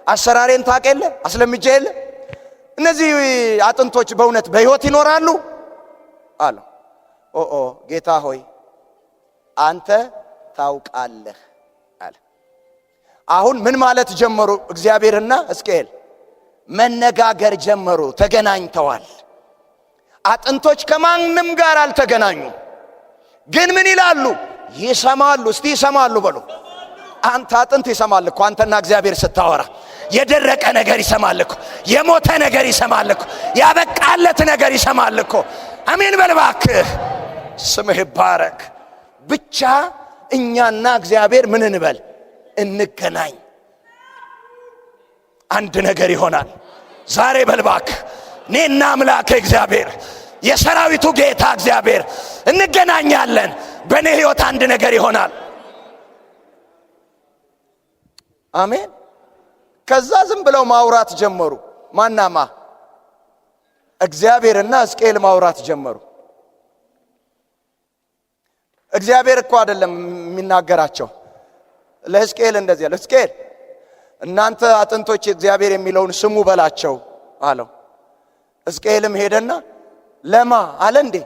አሰራሬን ታውቅ የለ? አስለምጄ የለ? እነዚህ አጥንቶች በእውነት በሕይወት ይኖራሉ አለው። ጌታ ሆይ አንተ ታውቃለህ አለ። አሁን ምን ማለት ጀመሩ? እግዚአብሔርና ሕዝቅኤል መነጋገር ጀመሩ። ተገናኝተዋል። አጥንቶች ከማንም ጋር አልተገናኙም። ግን ምን ይላሉ? ይሰማሉ። እስቲ ይሰማሉ በሉ። አንተ አጥንት ይሰማል እኮ አንተና እግዚአብሔር ስታወራ። የደረቀ ነገር ይሰማል እኮ፣ የሞተ ነገር ይሰማል እኮ፣ ያበቃለት ነገር ይሰማል እኮ። አሜን በል እባክህ። ስምህ ይባረክ። ብቻ እኛና እግዚአብሔር ምን እንበል? እንገናኝ። አንድ ነገር ይሆናል። ዛሬ በል እባክህ እኔና አምላክ እግዚአብሔር፣ የሰራዊቱ ጌታ እግዚአብሔር እንገናኛለን። በእኔ ሕይወት አንድ ነገር ይሆናል። አሜን። ከዛ ዝም ብለው ማውራት ጀመሩ። ማናማ? እግዚአብሔርና ሕዝቅኤል ማውራት ጀመሩ። እግዚአብሔር እኮ አይደለም የሚናገራቸው። ለሕዝቅኤል እንደዚህ ያለ፣ ሕዝቅኤል እናንተ አጥንቶች እግዚአብሔር የሚለውን ስሙ በላቸው አለው። ሕዝቅኤልም ሄደና ለማ አለ እንዴ?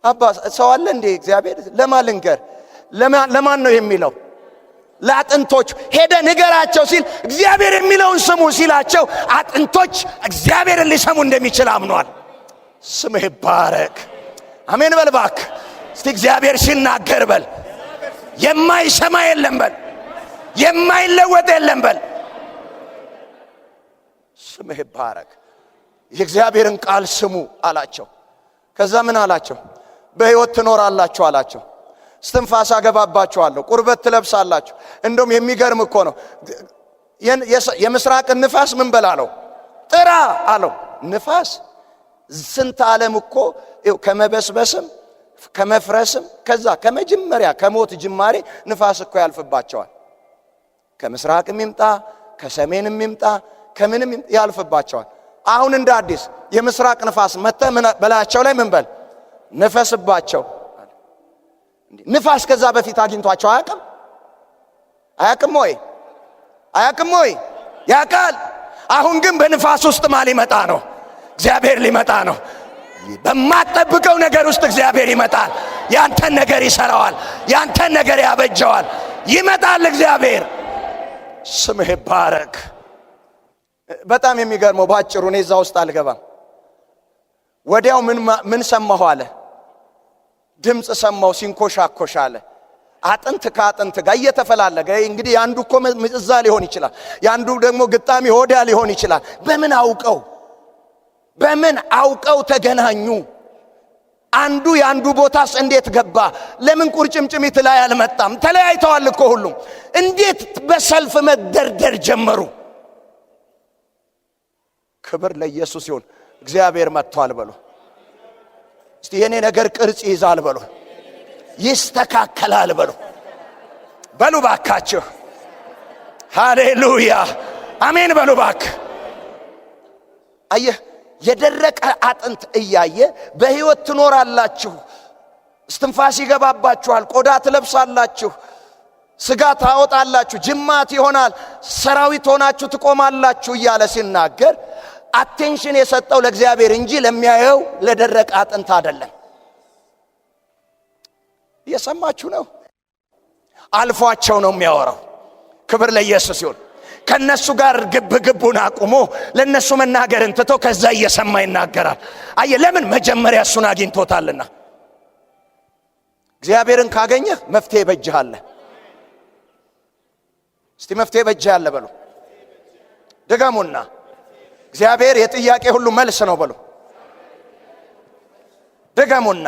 አባ ሰው አለ እንዴ? እግዚአብሔር ለማ ልንገር? ለማን ነው የሚለው? ለአጥንቶች ሄደ ንገራቸው ሲል እግዚአብሔር የሚለውን ስሙ ሲላቸው አጥንቶች እግዚአብሔርን ሊሰሙ እንደሚችል አምኗል። ስምህ ይባረክ። አሜን በል እባክህ። እስቲ እግዚአብሔር ሲናገር በል። የማይሰማ የለም በል። የማይለወጥ የለም በል። ስምህ ይባረክ። የእግዚአብሔርን ቃል ስሙ አላቸው። ከዛ ምን አላቸው? በሕይወት ትኖራላችሁ አላቸው። እስትንፋስ አገባባችኋለሁ፣ ቁርበት ትለብሳላችሁ። እንደውም የሚገርም እኮ ነው። የምስራቅን ንፋስ ምን በላለው? ጥራ አለው። ንፋስ ስንት ዓለም እኮ ከመበስበስም ከመፍረስም ከዛ ከመጀመሪያ ከሞት ጅማሬ ንፋስ እኮ ያልፍባቸዋል። ከምስራቅም ይምጣ ከሰሜንም ይምጣ ከምንም ያልፍባቸዋል። አሁን እንደ አዲስ የምስራቅ ንፋስ መጥተ በላያቸው ላይ ምን በል ንፈስባቸው። ንፋስ ከዛ በፊት አግኝቷቸው አያውቅም ወይ? ያውቃል። አሁን ግን በንፋስ ውስጥ ማን ሊመጣ ነው? እግዚአብሔር ሊመጣ ነው። በማትጠብቀው ነገር ውስጥ እግዚአብሔር ይመጣል። ያንተን ነገር ይሰራዋል። ያንተን ነገር ያበጀዋል። ይመጣል እግዚአብሔር። ስምህ ይባረክ። በጣም የሚገርመው ባጭሩ እኔ እዛ ውስጥ አልገባም። ወዲያው ምን ሰማሁ አለ? ድምጽ ሰማሁ ሲንኮሻኮሽ አለ። አጥንት ከአጥንት ጋር እየተፈላለገ እንግዲህ ያንዱ እኮ እዛ ሊሆን ይችላል፣ ያንዱ ደግሞ ግጣሚ ሆዳ ሊሆን ይችላል። በምን አውቀው ተገናኙ? አንዱ ያንዱ ቦታስ እንዴት ገባ? ለምን ቁርጭምጭሚት ላይ አልመጣም? ተለያይተዋል እኮ ሁሉም። እንዴት በሰልፍ መደርደር ጀመሩ? ክብር ለኢየሱስ ይሁን። እግዚአብሔር መጥቷል በሉ እስቲ። የኔ ነገር ቅርጽ ይዛል በሉ፣ ይስተካከላል በሉ ባካችሁ። ሃሌሉያ አሜን በሉ ባክ። አየህ የደረቀ አጥንት እያየ በሕይወት ትኖራላችሁ። እስትንፋስ ይገባባችኋል፣ ቆዳ ትለብሳላችሁ፣ ስጋ ታወጣላችሁ፣ ጅማት ይሆናል፣ ሰራዊት ሆናችሁ ትቆማላችሁ እያለ ሲናገር አቴንሽን የሰጠው ለእግዚአብሔር እንጂ ለሚያየው ለደረቀ አጥንት አይደለም። እየሰማችሁ ነው? አልፏቸው ነው የሚያወራው። ክብር ለኢየሱስ ይሁን። ከነሱ ጋር ግብግቡን አቁሞ ለነሱ መናገርን ትቶ ከዛ እየሰማ ይናገራል። አየ ለምን? መጀመሪያ እሱን አግኝቶታልና። እግዚአብሔርን ካገኘህ መፍትሄ በእጅህ። እስቲ መፍትሄ በእጅህ በሉ ደጋሙና። እግዚአብሔር የጥያቄ ሁሉ መልስ ነው በሉ ደጋሙና።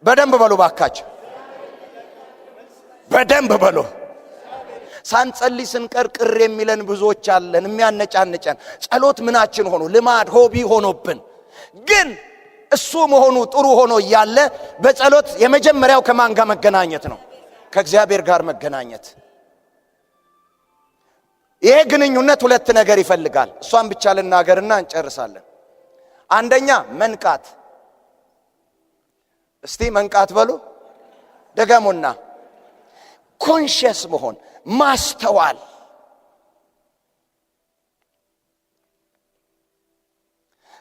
በደንብ በሉ ባካችሁ፣ በደንብ በሉ። ሳንጸልይ ስንቀር ቅር የሚለን ብዙዎች አለን፣ የሚያነጫንጨን። ጸሎት ምናችን ሆኖ ልማድ ሆቢ ሆኖብን፣ ግን እሱ መሆኑ ጥሩ ሆኖ እያለ በጸሎት የመጀመሪያው ከማን ጋር መገናኘት ነው? ከእግዚአብሔር ጋር መገናኘት። ይሄ ግንኙነት ሁለት ነገር ይፈልጋል። እሷን ብቻ ልናገርና እንጨርሳለን። አንደኛ መንቃት። እስቲ መንቃት በሉ ደገሙና። ኮንሽስ መሆን፣ ማስተዋል።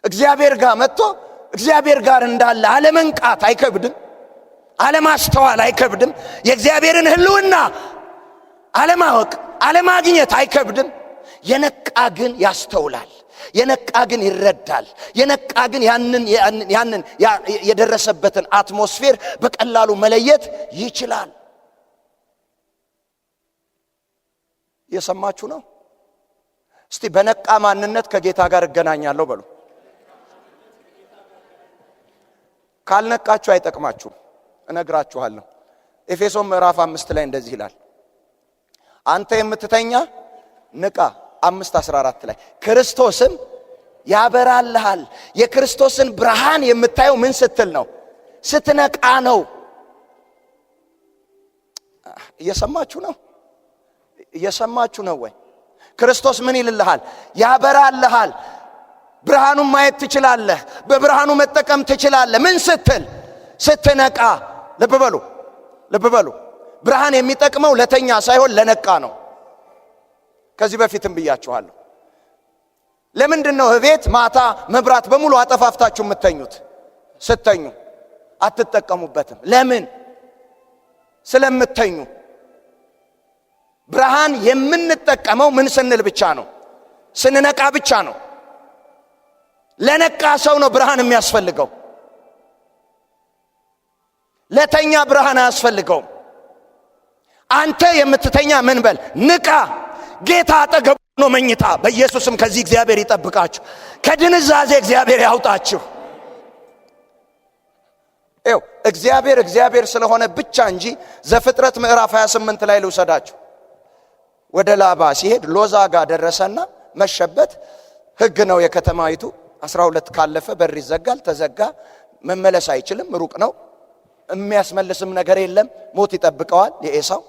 እግዚአብሔር ጋር መጥቶ እግዚአብሔር ጋር እንዳለ አለመንቃት አይከብድም? አለማስተዋል አይከብድም? የእግዚአብሔርን ሕልውና አለማወቅ አለማግኘት አይከብድም? የነቃ ግን ያስተውላል። የነቃ ግን ይረዳል። የነቃ ግን ያንን የደረሰበትን አትሞስፌር በቀላሉ መለየት ይችላል። የሰማችሁ ነው? እስቲ በነቃ ማንነት ከጌታ ጋር እገናኛለሁ በሉ። ካልነቃችሁ አይጠቅማችሁም፣ እነግራችኋለሁ። ኤፌሶን ምዕራፍ 5 ላይ እንደዚህ ይላል፣ አንተ የምትተኛ ንቃ። 5:14 ላይ ክርስቶስም ያበራልሃል። የክርስቶስን ብርሃን የምታየው ምን ስትል ነው? ስትነቃ ነው። እየሰማችሁ ነው? እየሰማችሁ ነው ወይ? ክርስቶስ ምን ይልልሃል? ያበራልሃል። ብርሃኑን ማየት ትችላለህ። በብርሃኑ መጠቀም ትችላለህ። ምን ስትል? ስትነቃ። ልብ በሉ። ብርሃን የሚጠቅመው ለተኛ ሳይሆን ለነቃ ነው። ከዚህ በፊትም ብያችኋለሁ። ለምንድን ነው እቤት ማታ መብራት በሙሉ አጠፋፍታችሁ የምትተኙት? ስተኙ አትጠቀሙበትም። ለምን? ስለምትተኙ። ብርሃን የምንጠቀመው ምን ስንል ብቻ ነው? ስንነቃ ብቻ ነው። ለነቃ ሰው ነው ብርሃን የሚያስፈልገው። ለተኛ ብርሃን አያስፈልገውም። አንተ የምትተኛ ምን በል? ንቃ። ጌታ አጠገቡ ነው መኝታ። በኢየሱስም ከዚህ እግዚአብሔር ይጠብቃችሁ፣ ከድንዛዜ እግዚአብሔር ያውጣችሁ። እግዚአብሔር ስለሆነ ብቻ እንጂ ዘፍጥረት ምዕራፍ 28 ላይ ልውሰዳችሁ። ወደ ላባ ሲሄድ ሎዛ ጋር ደረሰና መሸበት። ሕግ ነው የከተማይቱ። 12 ካለፈ በር ይዘጋል። ተዘጋ። መመለስ አይችልም፣ ሩቅ ነው። የሚያስመልስም ነገር የለም። ሞት ይጠብቀዋል የኤሳው።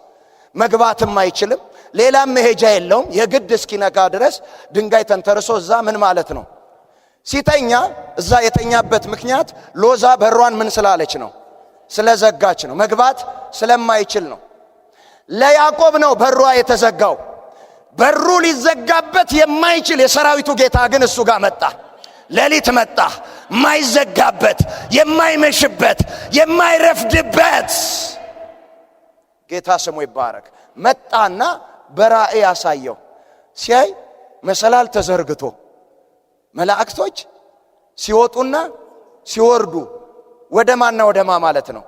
መግባትም አይችልም። ሌላም መሄጃ የለውም። የግድ እስኪነጋ ድረስ ድንጋይ ተንተርሶ እዛ ምን ማለት ነው ሲተኛ እዛ የተኛበት ምክንያት ሎዛ በሯን ምን ስላለች ነው? ስለዘጋች ነው። መግባት ስለማይችል ነው። ለያዕቆብ ነው በሯ የተዘጋው። በሩ ሊዘጋበት የማይችል የሰራዊቱ ጌታ ግን እሱ ጋር መጣ። ሌሊት መጣ። የማይዘጋበት የማይመሽበት የማይረፍድበት ጌታ ስሙ ይባረክ። መጣና በራእይ ያሳየው። ሲያይ መሰላል ተዘርግቶ መላእክቶች ሲወጡና ሲወርዱ ወደ ማንና ወደ ማ ማለት ነው?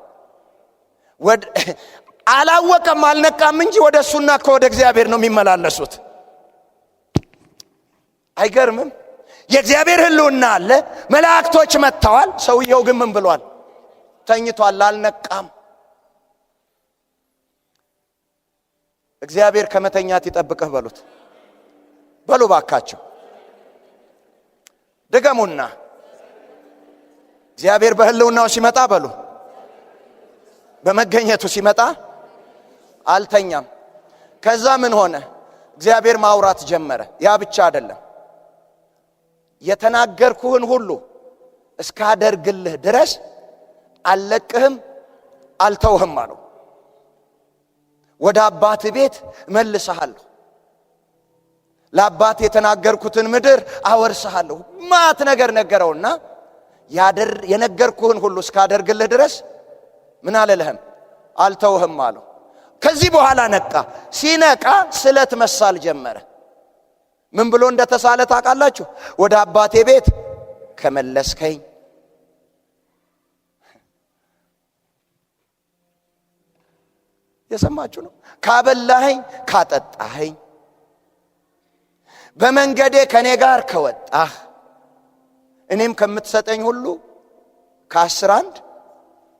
አላወቀም አልነቃም እንጂ ወደ እሱና ወደ እግዚአብሔር ነው የሚመላለሱት። አይገርምም? የእግዚአብሔር ሕልውና አለ። መላእክቶች መጥተዋል። ሰውየው ግን ምን ብሏል? ተኝቷል፣ አልነቃም። እግዚአብሔር ከመተኛት ይጠብቅህ በሉት። በሉ ባካቸው ድገሙና እግዚአብሔር በሕልውናው ሲመጣ በሉ፣ በመገኘቱ ሲመጣ አልተኛም። ከዛ ምን ሆነ? እግዚአብሔር ማውራት ጀመረ። ያ ብቻ አይደለም፣ የተናገርኩህን ሁሉ እስካደርግልህ ድረስ አልለቅህም አልተውህም አለው። ወደ አባት ቤት መልሰሃለሁ፣ ለአባት የተናገርኩትን ምድር አወርስሃለሁ። ማት ነገር ነገረውና የነገርኩህን ሁሉ እስካደርግልህ ድረስ ምን አልልህም አልተውህም አለው። ከዚህ በኋላ ነቃ። ሲነቃ ስለት መሳል ጀመረ። ምን ብሎ እንደተሳለ ታውቃላችሁ? ወደ አባቴ ቤት ከመለስከኝ፣ የሰማችሁ ነው። ካበላኸኝ፣ ካጠጣኸኝ፣ በመንገዴ ከኔ ጋር ከወጣህ፣ እኔም ከምትሰጠኝ ሁሉ ከ10 1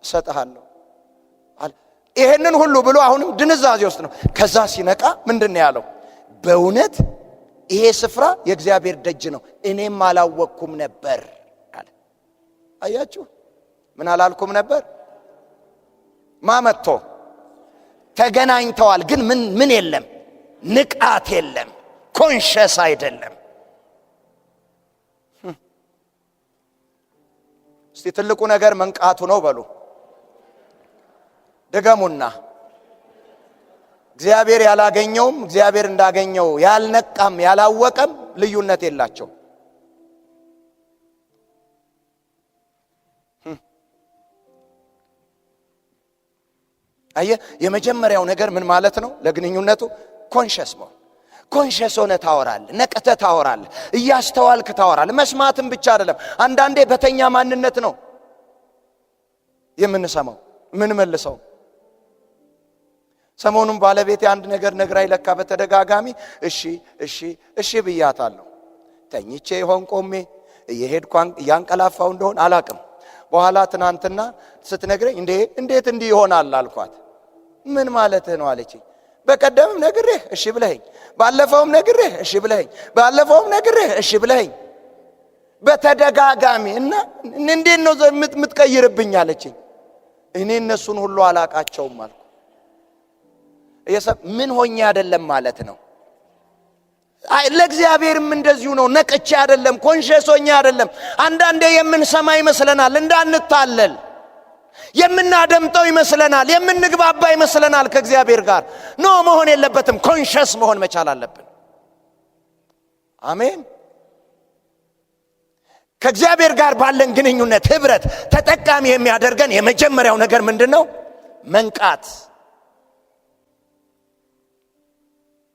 እሰጥሃለሁ። ይሄንን ሁሉ ብሎ አሁንም ድንዛዜ ውስጥ ነው። ከዛ ሲነቃ ምንድነው ያለው? በእውነት ይሄ ስፍራ የእግዚአብሔር ደጅ ነው፣ እኔም አላወቅኩም ነበር አለ። አያችሁ? ምን አላልኩም ነበር? ማመጥቶ ተገናኝተዋል፣ ግን ምን የለም? ንቃት የለም። ኮንሸስ አይደለም። እስቲ ትልቁ ነገር መንቃቱ ነው በሉ። ድገሙና እግዚአብሔር ያላገኘውም እግዚአብሔር እንዳገኘው ያልነቃም ያላወቀም ልዩነት የላቸው። የመጀመሪያው ነገር ምን ማለት ነው? ለግንኙነቱ ኮንሸስ ነው። ኮንሸስ ሆነ ታወራለህ፣ ነቅተህ ታወራለህ፣ እያስተዋልክ ታወራለህ። መስማትም ብቻ አይደለም፣ አንዳንዴ በተኛ ማንነት ነው የምንሰማው ምን መልሰው። ሰሞኑን ባለቤቴ አንድ ነገር ነግራይ ለካ በተደጋጋሚ እሺ ብያታለሁ። ተኝቼ ይሆን ቆሜ እየሄድኳን ያንቀላፋው እንደሆነ አላቅም። በኋላ ትናንትና ስትነግረኝ እንዴት እንዲህ ይሆናል አልኳት። ምን ማለት ነው አለችኝ። በቀደምም ነግሬህ እሺ ብለኸኝ፣ ባለፈውም ነግሬህ እሺ ብለኸኝ፣ ባለፈውም ነግሬህ እሺ ብለኸኝ በተደጋጋሚ እና እንዴት ነው የምትቀይርብኝ አለችኝ። እኔ እነሱን ሁሉ አላቃቸውም አልኩ። ምን ሆኜ አይደለም ማለት ነው። ለእግዚአብሔርም እንደዚሁ ነው። ነቅቼ አይደለም፣ ኮንሸስ ሆኜ አይደለም። አንዳንዴ የምንሰማ ይመስለናል፣ እንዳንታለል የምናደምጠው ይመስለናል፣ የምንግባባ ይመስለናል ከእግዚአብሔር ጋር። ኖ መሆን የለበትም። ኮንሸስ መሆን መቻል አለብን። አሜን። ከእግዚአብሔር ጋር ባለን ግንኙነት ህብረት ተጠቃሚ የሚያደርገን የመጀመሪያው ነገር ምንድነው? መንቃት።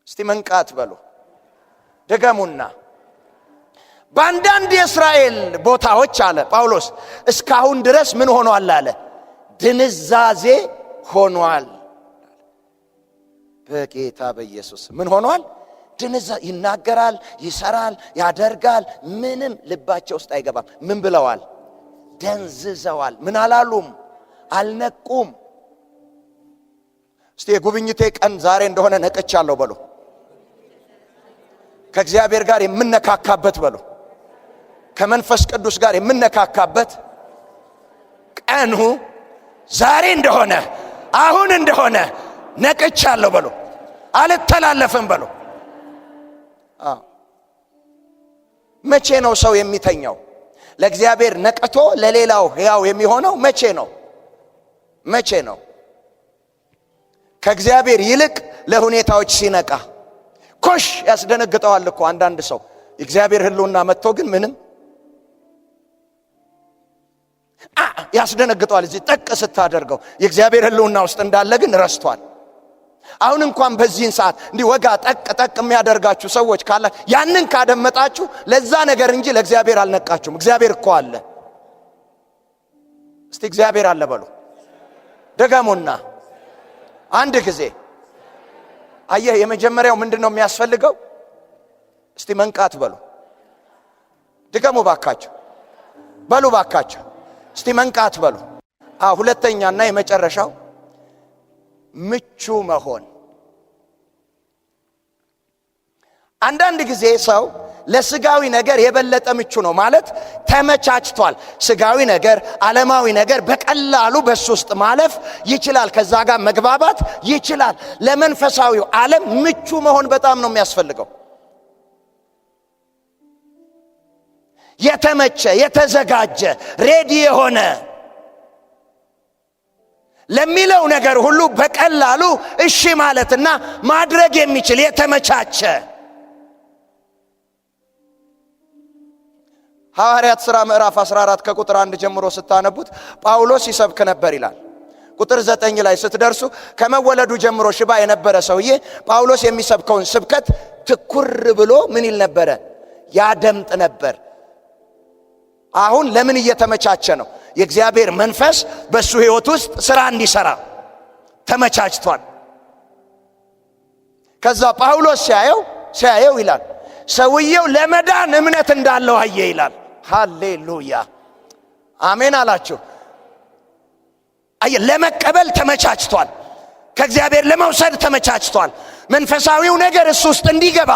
እስቲ መንቃት በሉ ደገሙና። በአንዳንድ የእስራኤል ቦታዎች አለ ጳውሎስ እስካሁን ድረስ ምን ሆኗል አለ? ድንዛዜ ሆኗል። በጌታ በኢየሱስ ምን ሆኗል? ድንዛዜ። ይናገራል፣ ይሰራል፣ ያደርጋል፣ ምንም ልባቸው ውስጥ አይገባም። ምን ብለዋል? ደንዝዘዋል። ምን አላሉም? አልነቁም። እስቲ የጉብኝቴ ቀን ዛሬ እንደሆነ ነቅቻለሁ በሉ። ከእግዚአብሔር ጋር የምነካካበት በሉ፣ ከመንፈስ ቅዱስ ጋር የምነካካበት ቀኑ ዛሬ እንደሆነ አሁን እንደሆነ ነቅቻለሁ በሉ። አልተላለፍም በሉ። መቼ ነው ሰው የሚተኛው? ለእግዚአብሔር ነቅቶ ለሌላው ሕያው የሚሆነው መቼ ነው? መቼ ነው? ከእግዚአብሔር ይልቅ ለሁኔታዎች ሲነቃ። ኮሽ ያስደነግጠዋል እኮ አንዳንድ ሰው እግዚአብሔር ህልውና መጥቶ ግን ምንም ያስደነግጠዋል። እዚህ ጠቅ ስታደርገው የእግዚአብሔር ህልውና ውስጥ እንዳለ ግን ረስቷል። አሁን እንኳን በዚህን ሰዓት እንዲህ ወጋ ጠቅ የሚያደርጋችሁ ሰዎች ካለ ያንን ካደመጣችሁ ለዛ ነገር እንጂ ለእግዚአብሔር አልነቃችሁም። እግዚአብሔር እኮ አለ። እስቲ እግዚአብሔር አለ በሉ ደገሙና አንድ ጊዜ። አየህ የመጀመሪያው ምንድነው የሚያስፈልገው? እስቲ መንቃት በሉ። ድገሙ ባካችሁ በሉ ባካችሁ። እስቲ መንቃት በሉ። ሁለተኛና የመጨረሻው ምቹ መሆን። አንዳንድ ጊዜ ሰው ለስጋዊ ነገር የበለጠ ምቹ ነው ማለት ተመቻችቷል። ስጋዊ ነገር፣ ዓለማዊ ነገር በቀላሉ በሱ ውስጥ ማለፍ ይችላል። ከዛ ጋር መግባባት ይችላል። ለመንፈሳዊው ዓለም ምቹ መሆን በጣም ነው የሚያስፈልገው። የተመቸ፣ የተዘጋጀ፣ ሬዲ የሆነ ለሚለው ነገር ሁሉ በቀላሉ እሺ ማለትና ማድረግ የሚችል የተመቻቸ። ሐዋርያት ሥራ ምዕራፍ 14 ከቁጥር 1 ጀምሮ ስታነቡት ጳውሎስ ይሰብክ ነበር ይላል። ቁጥር 9 ላይ ስትደርሱ ከመወለዱ ጀምሮ ሽባ የነበረ ሰውዬ ጳውሎስ የሚሰብከውን ስብከት ትኩር ብሎ ምን ይል ነበረ? ያደምጥ ነበር። አሁን ለምን እየተመቻቸ ነው? የእግዚአብሔር መንፈስ በሱ ሕይወት ውስጥ ሥራ እንዲሰራ ተመቻችቷል። ከዛ ጳውሎስ ሲያየው ይላል ሰውየው ለመዳን እምነት እንዳለው አየ ይላል። ሃሌሉያ አሜን አላችሁ። ለመቀበል ተመቻችቷል። ከእግዚአብሔር ለመውሰድ ተመቻችቷል። መንፈሳዊው ነገር እሱ ውስጥ እንዲገባ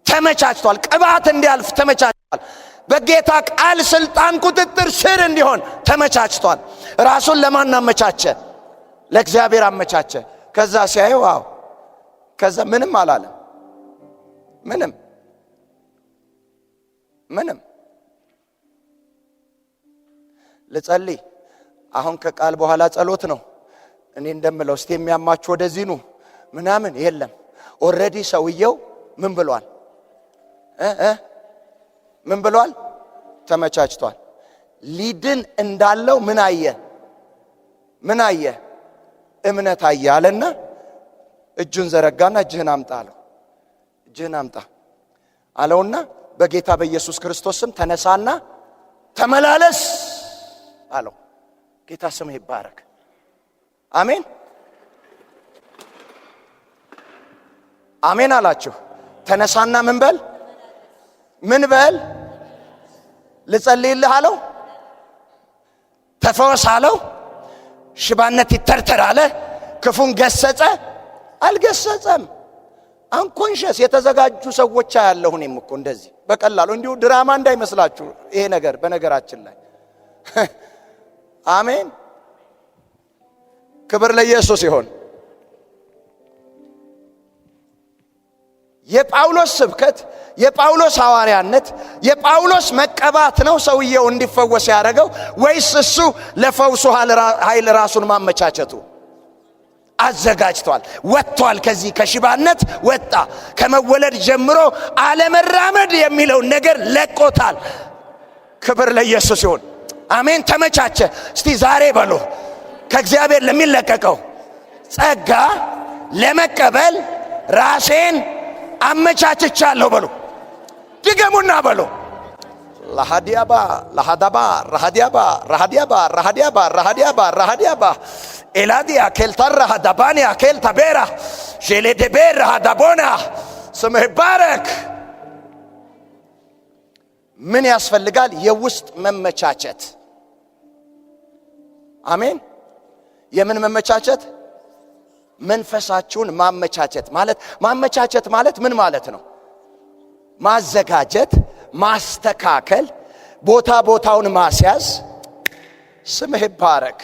ተመቻችቷል። ቅባት እንዲያልፍ ተመቻችቷል። በጌታ ቃል ስልጣን ቁጥጥር ስር እንዲሆን ተመቻችቷል። ራሱን ለማን አመቻቸ? ለእግዚአብሔር አመቻቸ። ከዛ ሲያየው ከዛ ምንም አላለም። ምንም ልጸልይ። አሁን ከቃል በኋላ ጸሎት ነው። እኔ እንደምለው እስቲ የሚያማችሁ ወደዚህ ኑ ምናምን የለም። ኦሬዲ ሰውየው ምን ብሏል? ምን ብሏል? ተመቻችቷል። ሊድን እንዳለው ምን አየ? እምነት አየ አለና እጁን ዘረጋና እጅህን አምጣ አለው። እጅህን አምጣ አለውና በጌታ በኢየሱስ ክርስቶስ ስም ተነሳና ተመላለስ አለው። ጌታ ስም ይባረክ። አሜን አሜን አላችሁ። ተነሳና ምን በል ልጸልይልህ አለው። ተፈወስ አለው። ሽባነት ይተርተር አለ። ክፉን ገሰጸ? አልገሰጸም። አንኮንሸስ የተዘጋጁ ሰዎች ያለው እኔም እኮ እንደዚህ በቀላሉ እንዲሁ ድራማ እንዳይመስላችሁ ይሄ ነገር በነገራችን ላይ አሜን ክብር ለኢየሱስ ይሁን። የጳውሎስ ስብከት፣ የጳውሎስ ሐዋርያነት፣ የጳውሎስ መቀባት ነው ሰውየው እንዲፈወስ ያደረገው ወይስ እሱ ለፈውሱ ኃይል ራሱን ማመቻቸቱ? አዘጋጅቷል። ወጥቷል። ከዚህ ከሽባነት ወጣ። ከመወለድ ጀምሮ አለመራመድ የሚለውን ነገር ለቆታል። ክብር ለኢየሱስ ይሁን። አሜን። ተመቻቸ። እስቲ ዛሬ በሉ ከእግዚአብሔር ለሚለቀቀው ጸጋ ለመቀበል ራሴን አመቻችቻለሁ በሉ። ድገሙና በሉ ለሃዲያባ ለሃዳባ ረሃዲያባ ረሃዲያባ ረሃዲያባ ረሃዲያባ ረሃዲያባ ኤላዲያ ኬልታራ ሃዳባኒያ ኬልታቤራ ጄሌዴቤራ ሃዳቦና ስምህ ይባረክ። ምን ያስፈልጋል? የውስጥ መመቻቸት። አሜን። የምን መመቻቸት? መንፈሳችሁን ማመቻቸት ማለት ምን ማለት ነው? ማዘጋጀት፣ ማስተካከል፣ ቦታውን ማስያዝ። ስምህ ይባረክ።